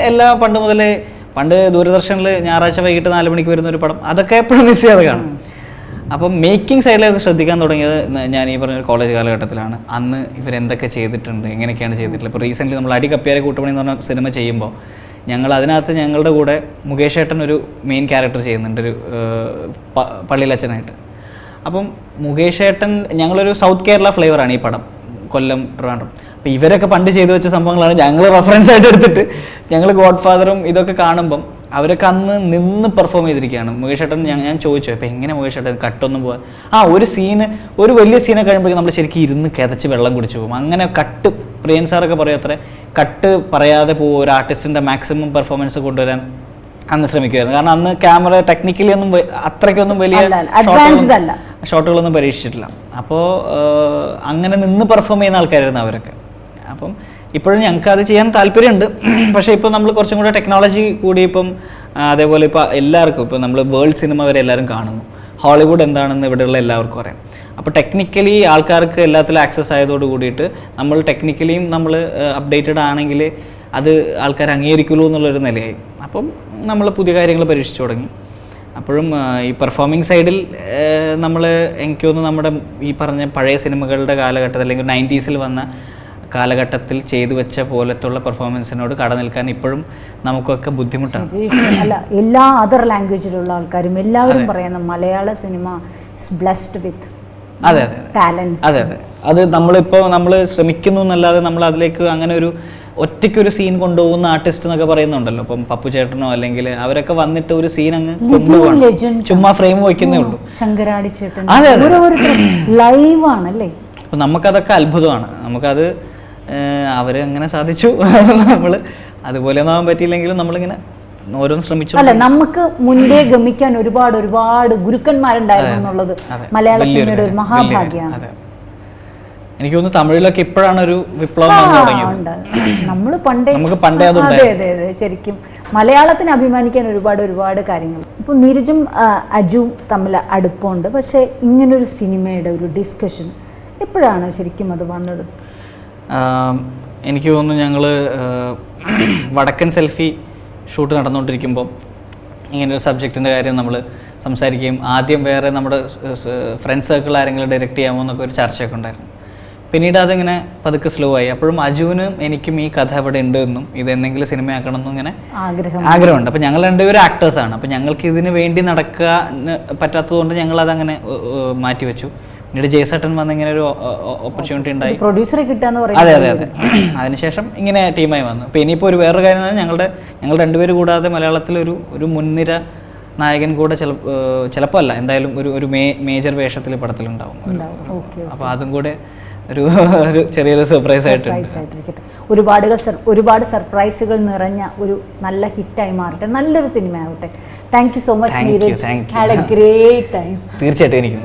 പണ്ട് ദൂരദർശനിൽ ഞായറാഴ്ച വൈകിട്ട് 4 മണിക്ക് വരുന്ന ഒരു പടം, അതൊക്കെ എപ്പോഴും മിസ് ചെയ്യാതെ കാണും. അപ്പം മേക്കിംഗ് സൈഡിലൊക്കെ ശ്രദ്ധിക്കാൻ തുടങ്ങിയത് ഞാൻ ഈ പറഞ്ഞ കോളേജ് കാലഘട്ടത്തിലാണ്. അന്ന് ഇവരെന്തൊക്കെ ചെയ്തിട്ടുണ്ട്, എങ്ങനെയൊക്കെയാണ് ചെയ്തിട്ടുള്ളത്. ഇപ്പോൾ റീസെൻ്റ്ലി നമ്മൾ അടി കപ്പിയാരെ കൂട്ടുപണി എന്ന് പറഞ്ഞ സിനിമ ചെയ്യുമ്പോൾ ഞങ്ങൾ അതിനകത്ത് ഞങ്ങളുടെ കൂടെ മുകേഷ് ഏട്ടൻ ഒരു മെയിൻ ക്യാരക്ടർ ചെയ്യുന്നുണ്ട്, ഒരു പള്ളിയിലച്ഛനായിട്ട്. അപ്പം മുകേഷ് ഏട്ടൻ, ഞങ്ങളൊരു സൗത്ത് കേരള ഫ്ലേവറാണ് ഈ പടം, കൊല്ലം, ട്രിവാൻഡ്രം. അപ്പോൾ ഇവരൊക്കെ പണ്ട് ചെയ്തു വെച്ച സംഭവങ്ങളാണ് ഞങ്ങൾ റെഫറൻസ് ആയിട്ട് എടുത്തിട്ട് ഞങ്ങൾ ഗോഡ് ഫാദറും ഇതൊക്കെ കാണുമ്പം അവരൊക്കെ അന്ന് നിന്ന് പെർഫോം ചെയ്തിരിക്കുകയാണ്. മുകേഷ് ഏട്ടൻ ഞാൻ ചോദിച്ചു, അപ്പോൾ എങ്ങനെ മുകേഷ് ഏട്ടൻ കട്ടൊന്നും പോകാൻ? ഒരു സീന്, ഒരു വലിയ സീനെ കഴിയുമ്പോഴേക്കും നമ്മൾ ശരിക്കും ഇരുന്ന് കിതച്ച് വെള്ളം കുടിച്ചു പോകും. അങ്ങനെ കട്ട്, പ്രിയൻ സാറൊക്കെ പറയും അത്ര കട്ട് പറയാതെ പോകും, ഒരു ആർട്ടിസ്റ്റിൻ്റെ മാക്സിമം പെർഫോമൻസ് കൊണ്ടുവരാൻ അന്ന് ശ്രമിക്കുമായിരുന്നു. കാരണം അന്ന് ക്യാമറ ടെക്നിക്കലി ഒന്നും അത്രയ്ക്കൊന്നും വലിയ ഷോട്ടുകളൊന്നും പരീക്ഷിച്ചിട്ടില്ല. അപ്പോൾ അങ്ങനെ നിന്ന് പെർഫോം ചെയ്യുന്ന ആൾക്കാരായിരുന്നു അവരൊക്കെ. അപ്പം ഇപ്പോഴും ഞങ്ങൾക്ക് അത് ചെയ്യാൻ താല്പര്യമുണ്ട്. പക്ഷേ ഇപ്പോൾ നമ്മൾ കുറച്ചും കൂടെ ടെക്നോളജി കൂടി ഇപ്പം, അതേപോലെ ഇപ്പോൾ എല്ലാവർക്കും, ഇപ്പോൾ നമ്മൾ വേൾഡ് സിനിമ വരെ എല്ലാവരും കാണുന്നു, ഹോളിവുഡ് എന്താണെന്ന് ഇവിടെയുള്ള എല്ലാവർക്കും അറിയാം. അപ്പോൾ ടെക്നിക്കലി ആൾക്കാർക്ക് എല്ലാത്തിലും ആക്സസ് ആയതോട് കൂടിയിട്ട് നമ്മൾ ടെക്നിക്കലിയും നമ്മൾ അപ്ഡേറ്റഡ് ആണെങ്കിൽ അത് ആൾക്കാർ അംഗീകരിക്കുള്ളൂ എന്നുള്ളൊരു നിലയായി. അപ്പം നമ്മൾ പുതിയ കാര്യങ്ങൾ പരീക്ഷിച്ചു തുടങ്ങി. അപ്പോഴും ഈ പെർഫോമിംഗ് സൈഡിൽ നമ്മൾ, എനിക്ക് തോന്നുന്നു നമ്മുടെ ഈ പറഞ്ഞ പഴയ സിനിമകളുടെ കാലഘട്ടത്തിൽ അല്ലെങ്കിൽ 90s വന്ന കാലഘട്ടത്തിൽ ചെയ്തു വെച്ച പോലത്തുള്ള പെർഫോമൻസിനോട് കടനിൽക്കാൻ ഇപ്പോഴും നമുക്കൊക്കെ ബുദ്ധിമുട്ടാണ്. അല്ല, എല്ലാ അതർ ലാംഗ്വേജിലുള്ള ആൾക്കാരും എല്ലാവരും പറയുന്ന മലയാള സിനിമ ഇസ് ബ്ലെസ്ഡ് വിത്ത് അതെ അതെ ടാലൻസ്. അതെ അതെ, അത് നമ്മളിപ്പോൾ നമ്മൾ ശ്രമിക്കുന്നു എന്നല്ലാതെ നമ്മൾ അതിലേക്ക് അങ്ങനെ ഒരു ഒറ്റയ്ക്കൊരു സീൻ കൊണ്ടുപോകുന്ന ആർട്ടിസ്റ്റ് എന്നൊക്കെ പറയുന്നുണ്ടല്ലോ. ഇപ്പം പപ്പു ചേട്ടനോ അല്ലെങ്കിൽ അവരൊക്കെ വന്നിട്ട് ഒരു സീൻ അങ്ങ് കൊണ്ടുപോകണം, ചുമ്മാ ഫ്രെയിം വയ്ക്കുന്നേ ഉള്ളൂ. ശങ്കരാടി ചേട്ടൻ അതെ അതെ ലൈവ് ആണല്ലേ. അപ്പം നമുക്കതൊക്കെ അത്ഭുതമാണ്. നമുക്കത് അവർ എങ്ങനെ സാധിച്ചു, നമ്മൾ അതുപോലെ ഒന്നും ആവാൻ പറ്റിയില്ലെങ്കിലും നമ്മളിങ്ങനെ ഓരോന്ന് ശ്രമിച്ചു. അല്ല, നമുക്ക് മുൻപേ ഗമിക്കാൻ ഒരുപാട് ഒരുപാട് ഗുരുക്കന്മാരുണ്ടായിരുന്നു എന്നുള്ളത് മലയാള സിനിമയുടെ ഒരു മഹാഭാഗ്യമാണ്. എനിക്ക് തോന്നുന്നു തമിഴിലൊക്കെ ഇപ്പോഴാണ് ഒരു വിപ്ലവം തുടങ്ങിയത്. നമുക്ക് പണ്ടേ അതെ അതെ അതെ, ശരിക്കും മലയാളത്തിന് അഭിമാനിക്കാൻ ഒരുപാട് ഒരുപാട് കാര്യങ്ങൾ. ഇപ്പോൾ നീരജും അജുവും തമ്മിൽ അടുപ്പമുണ്ട്. പക്ഷേ ഇങ്ങനൊരു സിനിമയുടെ ഒരു ഡിസ്കഷൻ എപ്പോഴാണ് ശരിക്കും അത് വന്നത്? എനിക്ക് തോന്നുന്നു ഞങ്ങൾ വടക്കൻ സെൽഫി ഷൂട്ട് നടന്നുകൊണ്ടിരിക്കുമ്പോൾ ഇങ്ങനൊരു സബ്ജക്റ്റിൻ്റെ കാര്യം നമ്മൾ സംസാരിക്കുകയും ആദ്യം വേറെ നമ്മുടെ ഫ്രണ്ട് സർക്കിൾ ആരെങ്കിലും ഡയറക്റ്റ് ചെയ്യാമോ എന്നൊക്കെ ഒരു ചർച്ചയൊക്കെ ഉണ്ടായിരുന്നു. പിന്നീട് അതിങ്ങനെ പതുക്കെ സ്ലോ ആയി. അപ്പോഴും അജുവിനും എനിക്കും ഈ കഥ ഇവിടെ ഉണ്ട് എന്നും ഇത് എന്തെങ്കിലും സിനിമയാക്കണം എന്നും ഇങ്ങനെ ആഗ്രഹമുണ്ട്. അപ്പോൾ ഞങ്ങൾ രണ്ടുപേരും ആക്ടേഴ്സാണ്. അപ്പോൾ ഞങ്ങൾക്ക് ഇതിന് വേണ്ടി നടക്കാൻ പറ്റാത്തതുകൊണ്ട് ഞങ്ങളതങ്ങനെ മാറ്റിവെച്ചു. പിന്നീട് ജയസേട്ടൻ വന്ന് ഇങ്ങനെ ഒരു ഓപ്പർച്യൂണിറ്റി ഉണ്ടായി, പ്രൊഡ്യൂസറെ കിട്ടാന്ന് പറയുന്നത്. അതെ അതെ അതെ. അതിനുശേഷം ഇങ്ങനെ ടീമായി വന്നു. അപ്പോൾ ഇനിയിപ്പോൾ ഒരു വേറൊരു കാര്യം ഞങ്ങൾ രണ്ടുപേരും കൂടാതെ മലയാളത്തിലൊരു മുൻനിര നായകൻ കൂടെ ചിലപ്പോൾ അല്ല, എന്തായാലും ഒരു മേജർ വേഷത്തിൽ പടത്തിലുണ്ടാവും. അപ്പോൾ അതും കൂടെ ഒരു ചെറിയൊരു സർപ്രൈസ് ആയിട്ടിരിക്കട്ടെ. ഒരുപാട് സർപ്രൈസുകൾ നിറഞ്ഞ ഒരു നല്ല ഹിറ്റായി മാറട്ടെ, നല്ലൊരു സിനിമ ആവട്ടെ. Thank you so much Neeraj. Had A great time. തീർച്ചയായിട്ടും എനിക്കും.